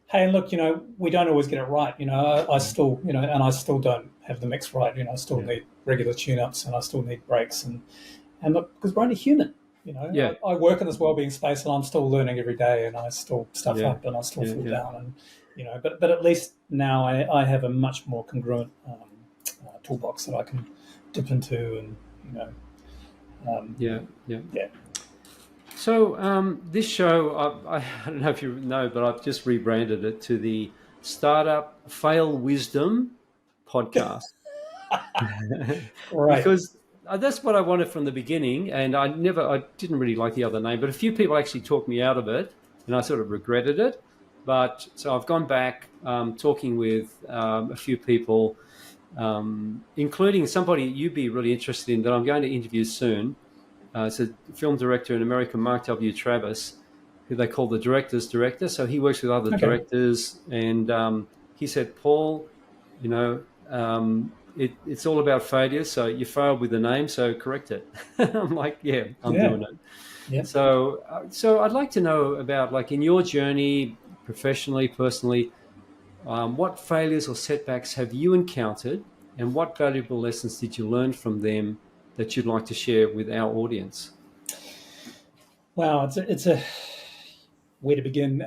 Hey, and look, we don't always get it right. I still, and I still don't have the mix right. I still need regular tune-ups, and I still need breaks. And look, because we're only human. I work in this wellbeing space, and I'm still learning every day, and I still stuff up, and I still fall down, and but at least now I have a much more congruent toolbox that I can dip into, and So this show, I don't know if you know, but I've just rebranded it to the Startup Fail Wisdom podcast. Right. Because that's what I wanted from the beginning, and I didn't really like the other name, but a few people actually talked me out of it, and I sort of regretted it. But so I've gone back talking with a few people, including somebody you'd be really interested in that I'm going to interview soon. It's a film director in America, Mark W. Travis, who they call the director's director. So he works with other directors, and he said, Paul, it's all about failure. So you failed with the name, so correct it. I'm like, I'm doing it. Yeah. So I'd like to know about, like, in your journey, professionally, personally, what failures or setbacks have you encountered, and what valuable lessons did you learn from them that you'd like to share with our audience? Wow, it's a where to begin.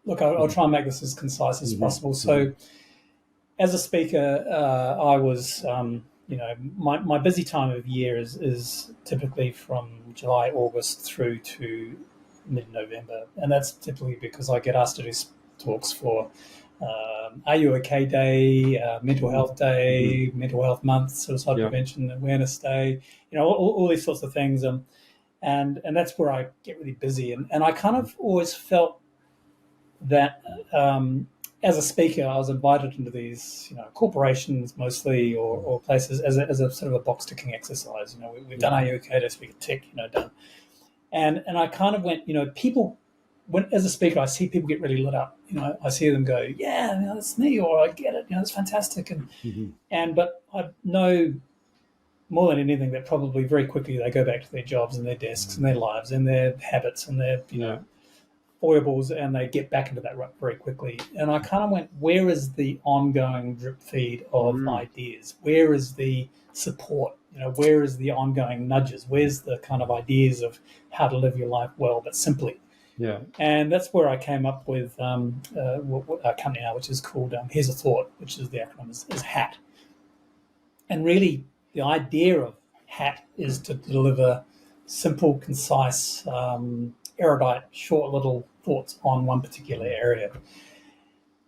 Look, I'll try and make this as concise as possible. So, as a speaker, I was, my busy time of year is typically from July, August through to mid-November, and that's typically because I get asked to do talks for Are You OK Day, Mental Health Day, Mental Health Month, Suicide Prevention Awareness Day, all these sorts of things, and that's where I get really busy, and I kind of always felt that as a speaker, I was invited into these, corporations mostly, or places as a sort of a box ticking exercise. We've done Are You OK Day, so we can tick, done. And I kind of went, people, when as a speaker, I see people get really lit up. I see them go, yeah, that's me, or I get it, it's fantastic. But I know more than anything that probably very quickly they go back to their jobs and their desks and their lives and their habits and their, foibles, and they get back into that rut very quickly. And I kind of went, where is the ongoing drip feed of ideas? Where is the support? Where is the ongoing nudges? Where's the kind of ideas of how to live your life well, but simply? Yeah. And that's where I came up with our company now, which is called Here's a Thought, which is the acronym is HAT. And really, the idea of HAT is to deliver simple, concise, erudite, short little thoughts on one particular area.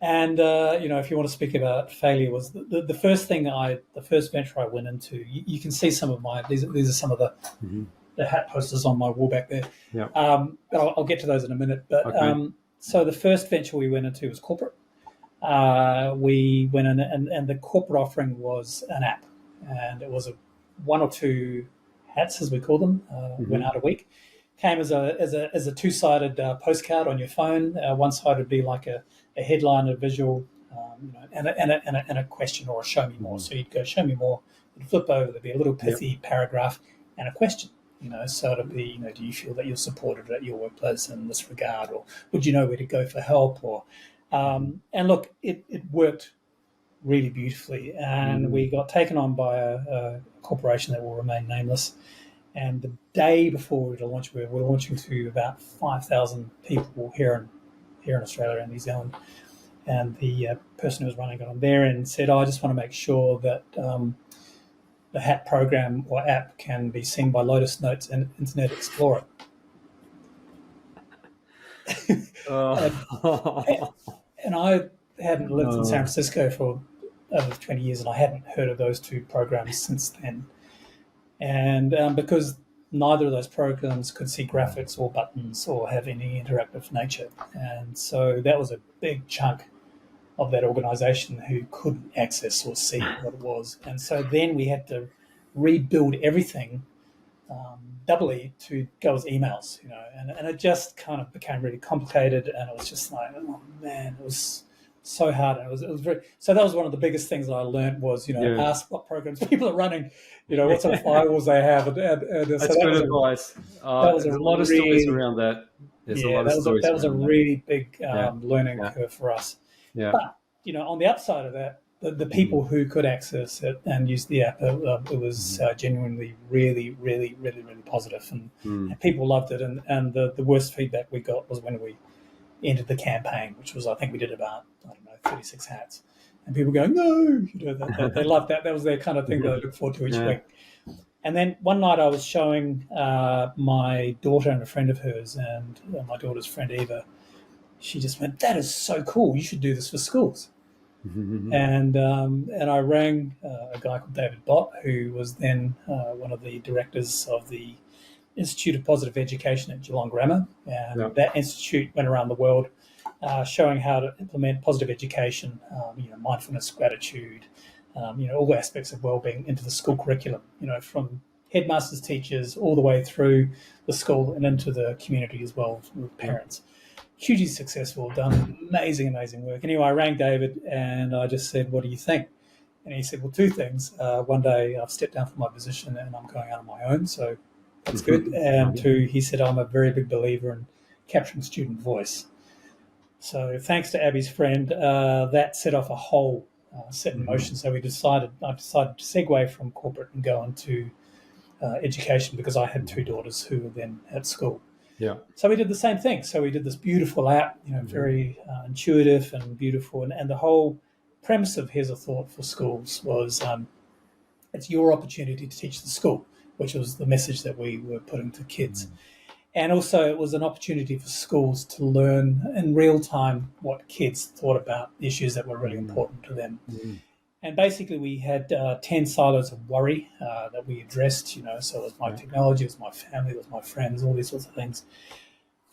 And, if you want to speak about failure, was the first thing the first venture I went into. You can see some of these are some of the hat posters on my wall back there. Yeah. I'll get to those in a minute. But so the first venture we went into was corporate. We went in, and the corporate offering was an app, and it was one or two hats, as we call them, went out a week. Came as a two-sided postcard on your phone. One side would be like a headline, a visual, and a question or a show me more. So you'd go show me more. You'd flip over. There'd be a little pithy paragraph and a question. So to be, do you feel that you're supported at your workplace in this regard, or would you know where to go for help? Or and look, it worked really beautifully, and we got taken on by a corporation that will remain nameless. And the day before we were to launch, we were launching to about 5,000 people here in Australia and New Zealand. And the person who was running it on there and said, I just want to make sure that the HAT program or app can be seen by Lotus Notes and Internet Explorer. And I hadn't lived in San Francisco for over 20 years, and I hadn't heard of those two programs since then. And because neither of those programs could see graphics or buttons or have any interactive nature. And so that was a big chunk of that organisation who couldn't access or see what it was. And so then we had to rebuild everything doubly to go as emails, and it just kind of became really complicated, and it was just like, oh man, it was so hard. And it was very, so that was one of the biggest things that I learned was, ask what programs people are running, what sort of firewalls they have. That's so good advice. There's a lot of stories around that. That was a really big learning curve for us. Yeah. But, on the upside of that, the people who could access it and use the app, it was genuinely really, really, really, really positive. And people loved it. And the worst feedback we got was when we ended the campaign, which was, I think we did about, 36 hats. And people going, no, they loved that. That was their kind of thing that they look forward to each week. And then one night I was showing my daughter and a friend of hers, and my daughter's friend Eva, she just went, that is so cool. You should do this for schools. And I rang a guy called David Bott, who was then one of the directors of the Institute of Positive Education at Geelong Grammar. And that institute went around the world showing how to implement positive education, mindfulness, gratitude, all aspects of wellbeing into the school curriculum, from headmasters, teachers, all the way through the school and into the community as well with parents. Hugely successful, done amazing work. Anyway, I rang David and I just said, what do you think? And he said, well, two things. One day I've stepped down from my position and I'm going out on my own, so that's good. And two, he said, I'm a very big believer in capturing student voice. So thanks to Abby's friend, that set off a whole set in motion. So I decided to segue from corporate and go into education because I had two daughters who were then at school. Yeah. So we did the same thing. So we did this beautiful app, very intuitive and beautiful. And the whole premise of Here's a Thought for Schools was it's your opportunity to teach the school, which was the message that we were putting to kids. And also it was an opportunity for schools to learn in real time what kids thought about the issues that were really important to them. And basically we had 10 silos of worry that we addressed, so it was my technology, it was my family, it was my friends, all these sorts of things.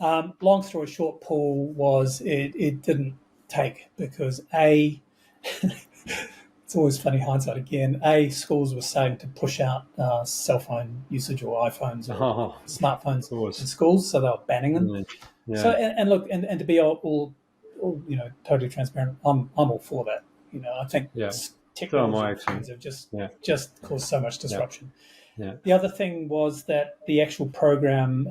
Long story short, Paul, was it didn't take because it's always funny hindsight again, schools were starting to push out cell phone usage or iPhones or smartphones in schools, so they were banning them. Yeah. So and look, and to be all totally transparent, I'm all for that. I think technology have just caused so much disruption. Yeah. The other thing was that the actual program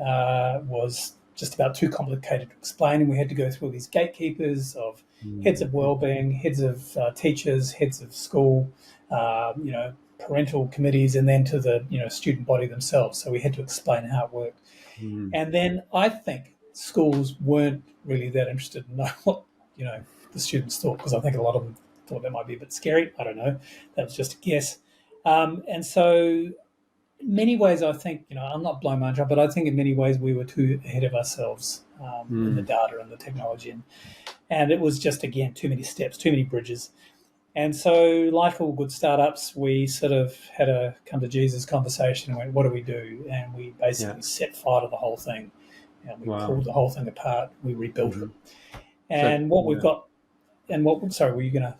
was just about too complicated to explain, and we had to go through all these gatekeepers of heads of wellbeing, heads of teachers, heads of school, parental committees, and then to the student body themselves. So we had to explain how it worked. And then I think schools weren't really that interested in knowing what the students thought, because I think a lot of them thought that might be a bit scary. I don't know. That was just a guess. And so in many ways, I think, I'm not blowing my own trumpet, but I think in many ways we were too ahead of ourselves in the data and the technology. And it was just, again, too many steps, too many bridges. And so like all good startups, we sort of had a come to Jesus conversation and went, what do we do? And we basically set fire to the whole thing. And we pulled the whole thing apart. We rebuilt it. And we've got, sorry, were you going to?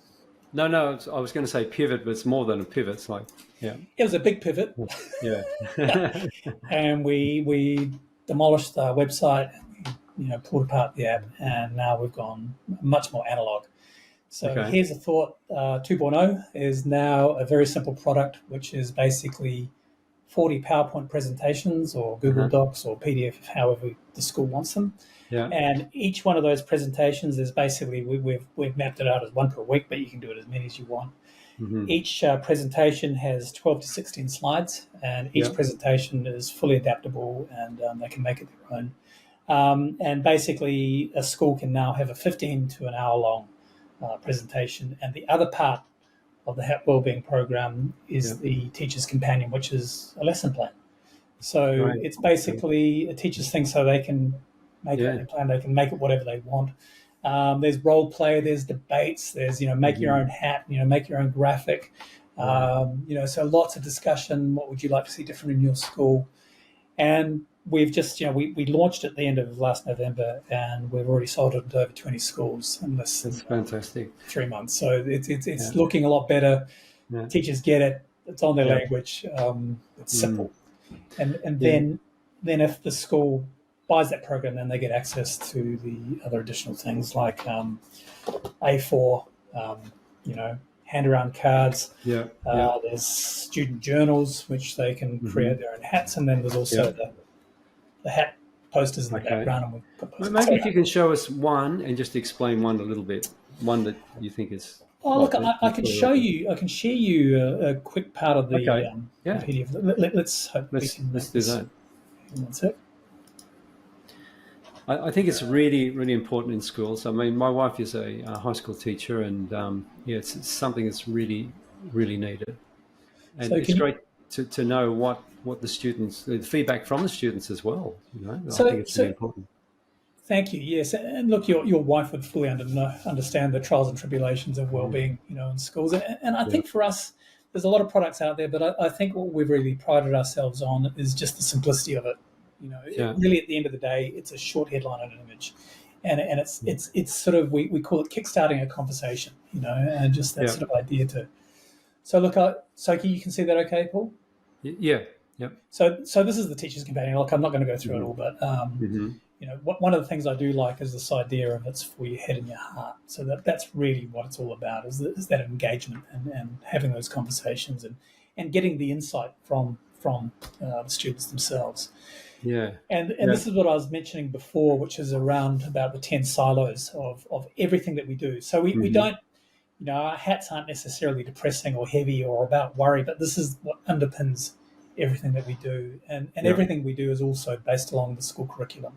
No, I was going to say pivot, but it's more than a pivot. It's like, it was a big pivot. Yeah. And we demolished our website, pulled apart the app, and now we've gone much more analog. So Here's a Thought 2.0 is now a very simple product, which is basically 40 PowerPoint presentations or Google Docs or PDF, however the school wants them. Yeah. And each one of those presentations is basically, we've mapped it out as one per week, but you can do it as many as you want. Each presentation has 12 to 16 slides, and each presentation is fully adaptable, and they can make it their own. And basically, a school can now have a 15 to an hour long presentation. And the other part of the Wellbeing program is the Teacher's Companion, which is a lesson plan. So it's basically a teacher's thing, so they can make it their plan. They can make it whatever they want. There's role play, there's debates, there's, make your own hat, make your own graphic. So lots of discussion. What would you like to see different in your school? And we've just, we launched at the end of last November, and we've already sold it to over 20 schools in this. That's fantastic. 3 months. So it's looking a lot better. Yeah. Teachers get it. It's on their language. It's simple. And then if the school buys that program, then they get access to the other additional things like A4, hand around cards. There's student journals, which they can create their own hats, and then there's also the hat posters in the background. And we've got maybe if you can show us one and just explain one a little bit, one that you think is. Oh, look, I can show you. I can share you a quick part of the PDF. Let's do that. That's it. I think it's really, really important in schools. I mean, my wife is a high school teacher, and it's something that's really, really needed. And so it's great to know what the students, the feedback from the students as well. I think it's really important. Thank you. Yes, and look, your wife would fully understand the trials and tribulations of wellbeing, in schools. And I think for us, there's a lot of products out there, but I think what we've really prided ourselves on is just the simplicity of it. Really, at the end of the day, it's a short headline and an image, and it's sort of we call it kickstarting a conversation, and just that sort of idea to. So look, Soki, you can see that, okay, Paul? Yeah. Yep. So this is the Teacher's Companion. Look, I'm not going to go through it all, but one of the things I do like is this idea of it's for your head and your heart. So that's really what it's all about is that engagement and having those conversations and getting the insight from the students themselves. Yeah. And this is what I was mentioning before, which is around about the 10 silos of everything that we do. So we don't, our hats aren't necessarily depressing or heavy or about worry, but this is what underpins everything that we do. And everything we do is also based along the school curriculum.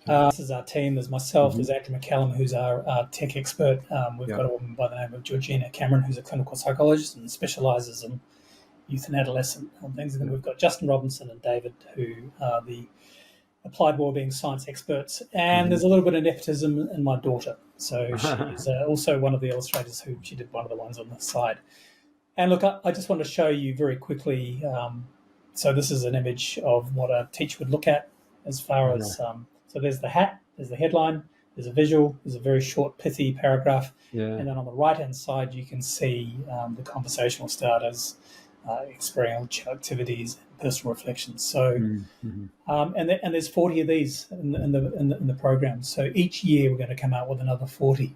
This is our team. There's myself, there's Andrew McCallum, who's our tech expert. We've got a woman by the name of Georgina Cameron, who's a clinical psychologist and specialises in youth and adolescent things. And then we've got Justin Robinson and David, who are the applied wellbeing science experts. And there's a little bit of nepotism in my daughter. So she's also one of the illustrators she did one of the ones on the side. And look, I just want to show you very quickly. So this is an image of what a teacher would look at as far as, so there's the hat, there's the headline, there's a visual, there's a very short, pithy paragraph. And then on the right-hand side, you can see the conversational starters, experiential activities, and personal reflections. So, and there's 40 of these in the program. So each year we're going to come out with another 40.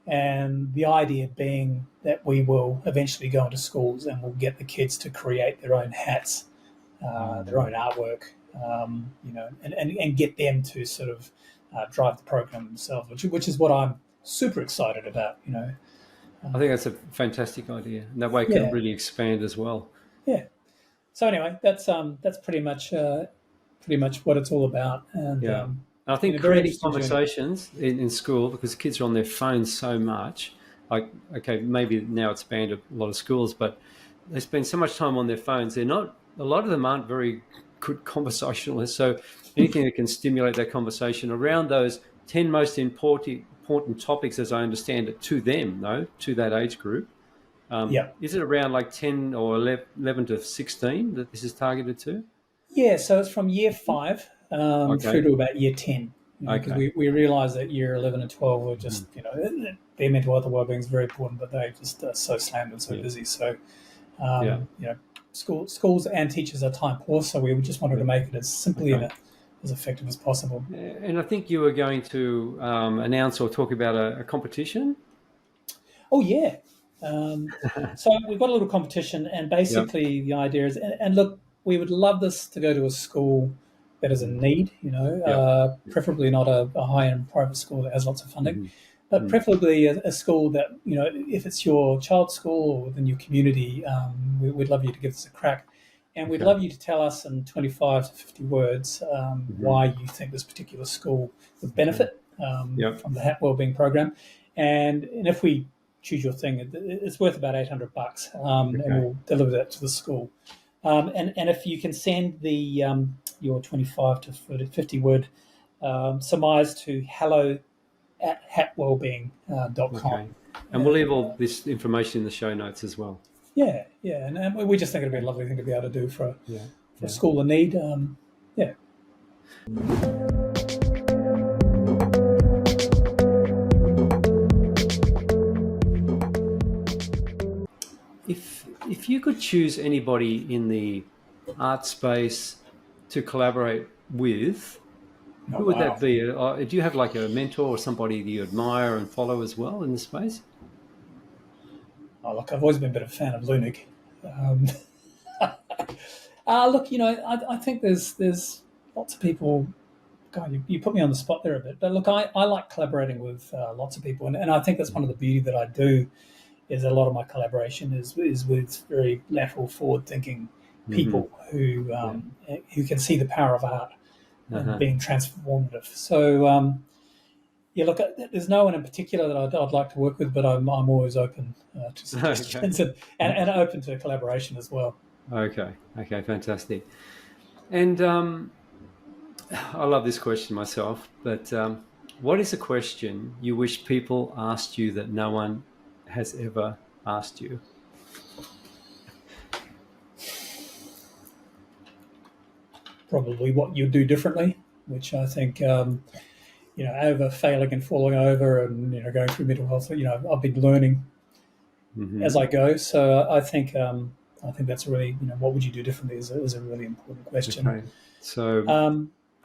And the idea being that we will eventually go into schools and we'll get the kids to create their own hats, their own artwork, and get them to sort of drive the program themselves, which is what I'm super excited about. I think that's a fantastic idea, and that way it can really expand as well. Yeah. So anyway, that's pretty much what it's all about. And I think creating conversations in school, because kids are on their phones so much. Like, okay, maybe now it's banned at a lot of schools, but they spend so much time on their phones. A lot of them aren't very good conversationalists. So anything that can stimulate that conversation around those 10 most important topics, as I understand it, to them, though, to that age group. Is it around like 10 or 11 to 16 that this is targeted to? Yeah, so it's from year 5 through to about year 10. Because we realise that year 11 and 12 were just, their mental health and wellbeing is very important, but they just are so slammed and so busy. So, schools and teachers are time poor, so we just wanted to make it as simply and as effective as possible. And I think you were going to announce or talk about a competition. Oh, yeah. So we've got a little competition, and basically the idea is, and look, we would love this to go to a school that is in need, preferably not a high-end private school that has lots of funding, but preferably a school that, if it's your child's school or within your community, we'd love you to give this a crack. And we'd love you to tell us in 25 to 50 words why you think this particular school would benefit from the HAT Wellbeing program. And if we choose your thing, it's worth about $800, and we'll deliver that to the school. And if you can send your 25 to 50 word surmise to hello@hatwellbeing.com. Okay. And we'll leave all this information in the show notes as well. Yeah, and we just think it'd be a lovely thing to be able to do for a school in need. If you could choose anybody in the art space to collaborate with, who would that be? Do you have like a mentor or somebody that you admire and follow as well in the space? Oh, look, I've always been a bit of a fan of Lunig. Look, I think there's lots of people. God, you put me on the spot there a bit. But look, I like collaborating with lots of people, and I think that's one of the beauty that I do, is a lot of my collaboration is with very lateral, forward-thinking people who can see the power of art and being transformative. So, look, there's no one in particular that I'd like to work with, but I'm always open to suggestions and open to collaboration as well. Okay, fantastic. And I love this question myself, but what is a question you wish people asked you that no one has ever asked you? Probably what you do differently, which I think, over failing and falling over and, going through mental health, I've been learning as I go. So I think that's really, what would you do differently is a really important question. Okay. So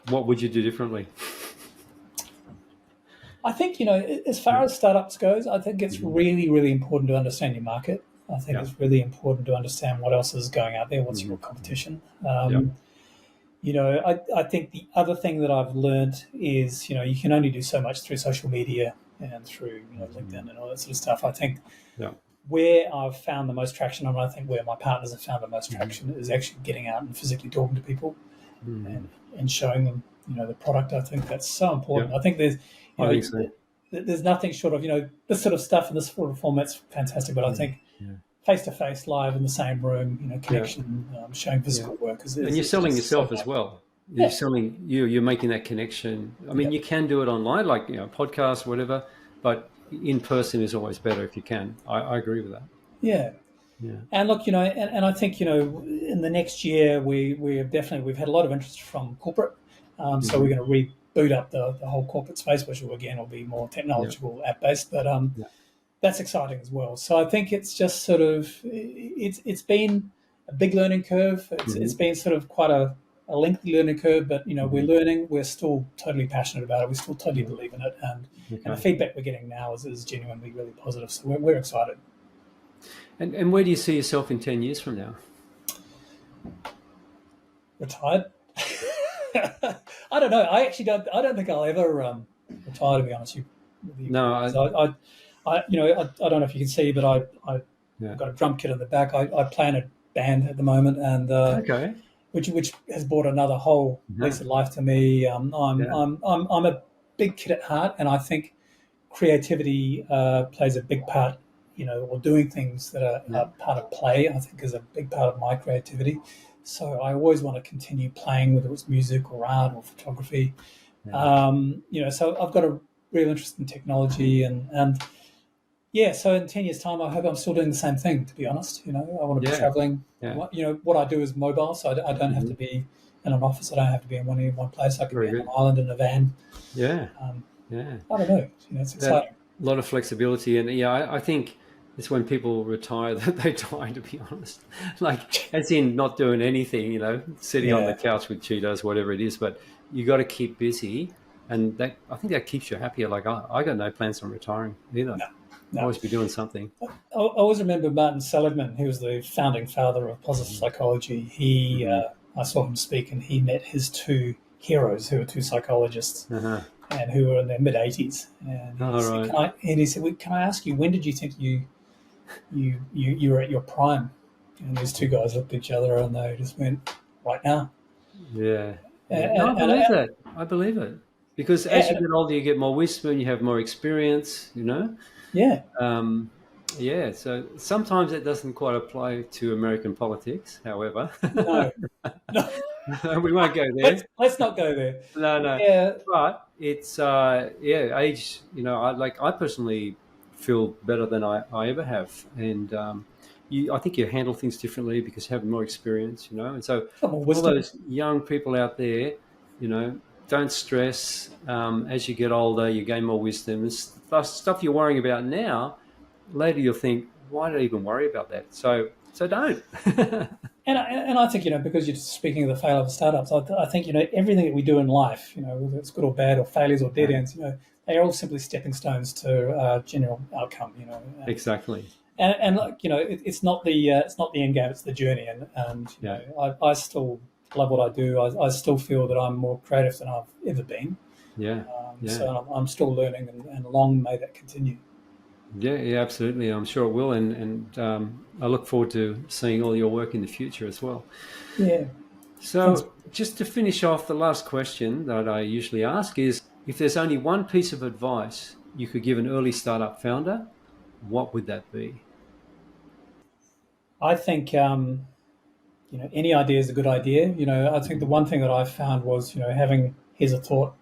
what would you do differently? I think, as far as startups goes, I think it's really, really important to understand your market. I think it's really important to understand what else is going out there, what's your competition. I think the other thing that I've learned is, you can only do so much through social media and through, LinkedIn and all that sort of stuff. I think where I've found the most traction, and I think where my partners have found the most traction, is actually getting out and physically talking to people and showing them, the product. I think that's so important. I think there's, there's nothing short of, this sort of stuff in this sort of format's fantastic, but I think face-to-face, live in the same room, connection, showing physical work. And you're selling yourself as well. You're selling you're making that connection. I mean, you can do it online, like, podcasts, whatever, but in person is always better if you can. I agree with that. Yeah. And look, and I think, in the next year, we've had a lot of interest from corporate. So we're going to reboot up the whole corporate space, which will be more technological, app-based, but that's exciting as well. So I think it's just sort of, it's been a big learning curve. It's been sort of quite a lengthy learning curve, but, we're learning. We're still totally passionate about it. We still totally believe in it. And the feedback we're getting now is genuinely really positive. So we're excited. And where do you see yourself in 10 years from now? Retired. I don't know. I don't think I'll ever retire, to be honest with you. No, I don't know if you can see, but I've got a drum kit in the back. I play in a band at the moment, and which has brought another whole lease of life to me. I'm a big kid at heart, and I think creativity plays a big part. Or doing things that are part of play, I think, is a big part of my creativity. So I always want to continue playing, whether it's music or art or photography. So I've got a real interest in technology, and so in 10 years' time, I hope I'm still doing the same thing, to be honest. I want to be traveling. What I do is mobile, so I don't have to be in an office. I don't have to be in one place. I can be on an island in a van. I don't know. It's exciting. A lot of flexibility, and I think it's when people retire that they die, to be honest. Like, as in not doing anything, sitting on the couch with Cheetos, whatever it is. But you got to keep busy, and I think that keeps you happier. Like, I got no plans on retiring either. Always be doing something. I always remember Martin Seligman, who was the founding father of positive psychology. I saw him speak, and he met his two heroes, who were two psychologists, and who were in their mid-80s. And he said, "Can I ask you, when did you think you were at your prime?" And these two guys looked at each other, and they just went, "Right now." Yeah. I believe it. Because as you get older, you get more wisdom, you have more experience, you know? Yeah. So sometimes it doesn't quite apply to American politics, however. No. We won't go there. Let's not go there. No. Yeah. But it's, age, you know, I personally feel better than I ever have. And I think you handle things differently because you have more experience, you know? And so all those young people out there, you know, don't stress. As you get older, you gain more wisdom. Stuff you're worrying about now, later you'll think, why did I even worry about that? So don't. And I think, you know, because you're speaking of the failure of startups, I think, you know, everything that we do in life, you know, whether it's good or bad or failures or dead ends, you know, they are all simply stepping stones to general outcome, you know. Exactly. And like, you know, it's not the end game, it's the journey. And you know, I still love what I do. I still feel that I'm more creative than I've ever been. So I'm still learning, and long may that continue. Yeah, absolutely. I'm sure it will, and I look forward to seeing all your work in the future as well. Yeah. So thanks. Just to finish off, the last question that I usually ask is, if there's only one piece of advice you could give an early startup founder, what would that be? I think, you know, any idea is a good idea. You know, I think the one thing that I found was, you know, having Here's a Thought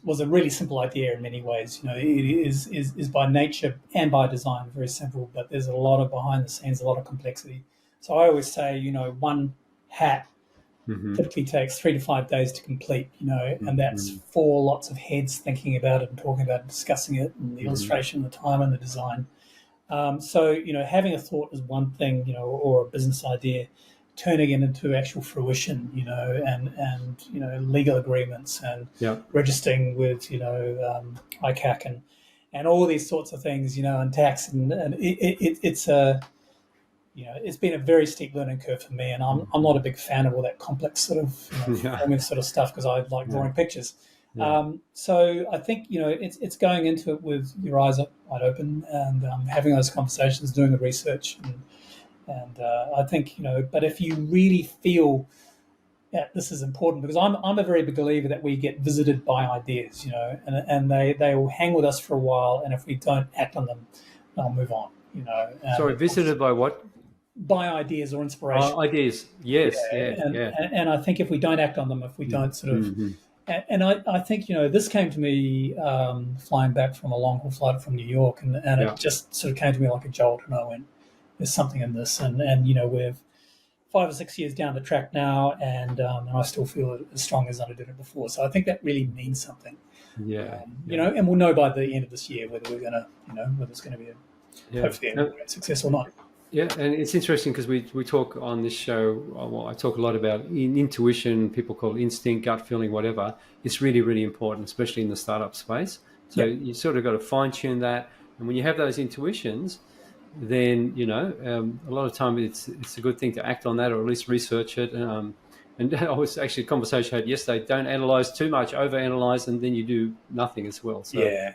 was a really simple idea in many ways. You know, it is by nature and by design very simple, but there's a lot of behind the scenes, a lot of complexity. So I always say, you know, one hat typically takes 3 to 5 days to complete, you know, and that's 4 lots of heads thinking about it and talking about it, discussing it, and the illustration, the time, and the design. So, you know, having a thought is one thing, you know, or a business idea, turning it into actual fruition, you know, and you know, legal agreements and registering with, you know, ICAC and all these sorts of things, you know, and tax, and it's a, you know, it's been a very steep learning curve for me, and I'm not a big fan of all that complex sort of, you know, sort of stuff, because I like drawing pictures. So I think, you know, it's going into it with your eyes wide open, and having those conversations, doing the research, and I think, you know, but if you really feel that this is important, because I'm a very big believer that we get visited by ideas, you know, and they will hang with us for a while, and if we don't act on them, they'll move on, you know. Sorry, visited by what? By ideas or inspiration. Ideas, yes, and I think if we don't act on them, if we don't sort of, and I think, you know, this came to me flying back from a long haul flight from New York, and it just sort of came to me like a jolt, and I went, there's something in this, and you know, we're 5 or 6 years down the track now, and I still feel as strong as I did it before. So I think that really means something. You know, and we'll know by the end of this year whether we're gonna, you know, whether it's going to be hopefully a great success or not. Yeah, and it's interesting because we talk on this show, well, I talk a lot about intuition, people call it instinct, gut feeling, whatever. It's really, really important, especially in the startup space. So you sort of got to fine tune that. And when you have those intuitions, then, you know, a lot of time it's a good thing to act on that, or at least research it. And I was actually a conversation I had yesterday, don't analyze too much, overanalyze, and then you do nothing as well. So I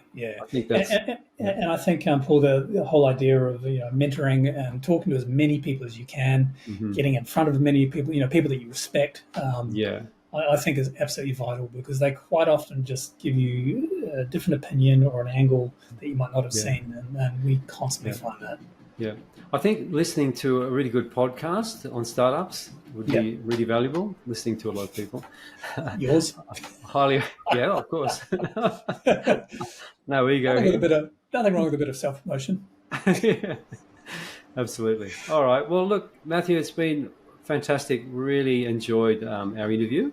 think that's... And I think, Paul, the whole idea of, you know, mentoring and talking to as many people as you can, getting in front of many people, you know, people that you respect, I think is absolutely vital, because they quite often just give you a different opinion or an angle that you might not have seen, and we constantly find that. Yeah, I think listening to a really good podcast on startups would be really valuable. Listening to a lot of people. Yours? Highly, of course. No ego. Nothing wrong with a bit of self-promotion. Yeah, absolutely. All right. Well, look, Matthew, it's been fantastic. Really enjoyed our interview,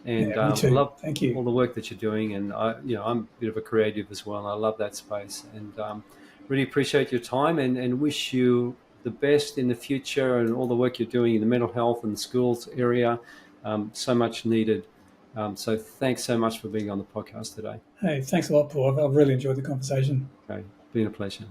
and me too. Love Thank you. all the work that you're doing. And I'm a bit of a creative as well. I love that space, and really appreciate your time, and wish you the best in the future, and all the work you're doing in the mental health and the schools area. So much needed. So thanks so much for being on the podcast today. Hey, thanks a lot, Paul. I've really enjoyed the conversation. Okay, been a pleasure.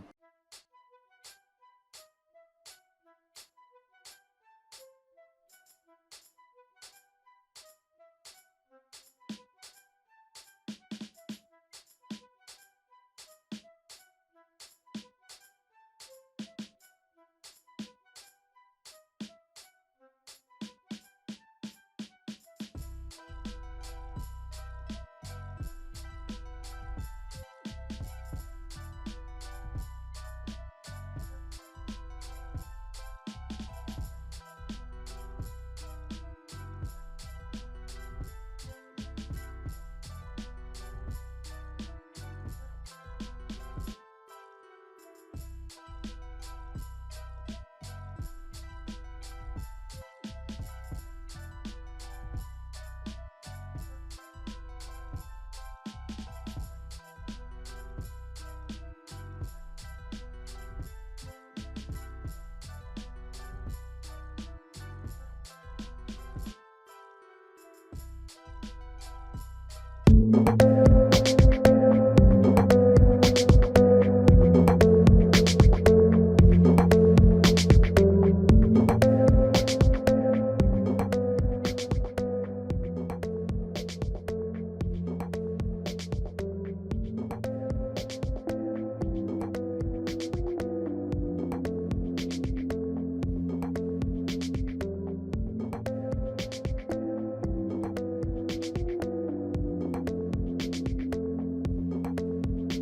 you.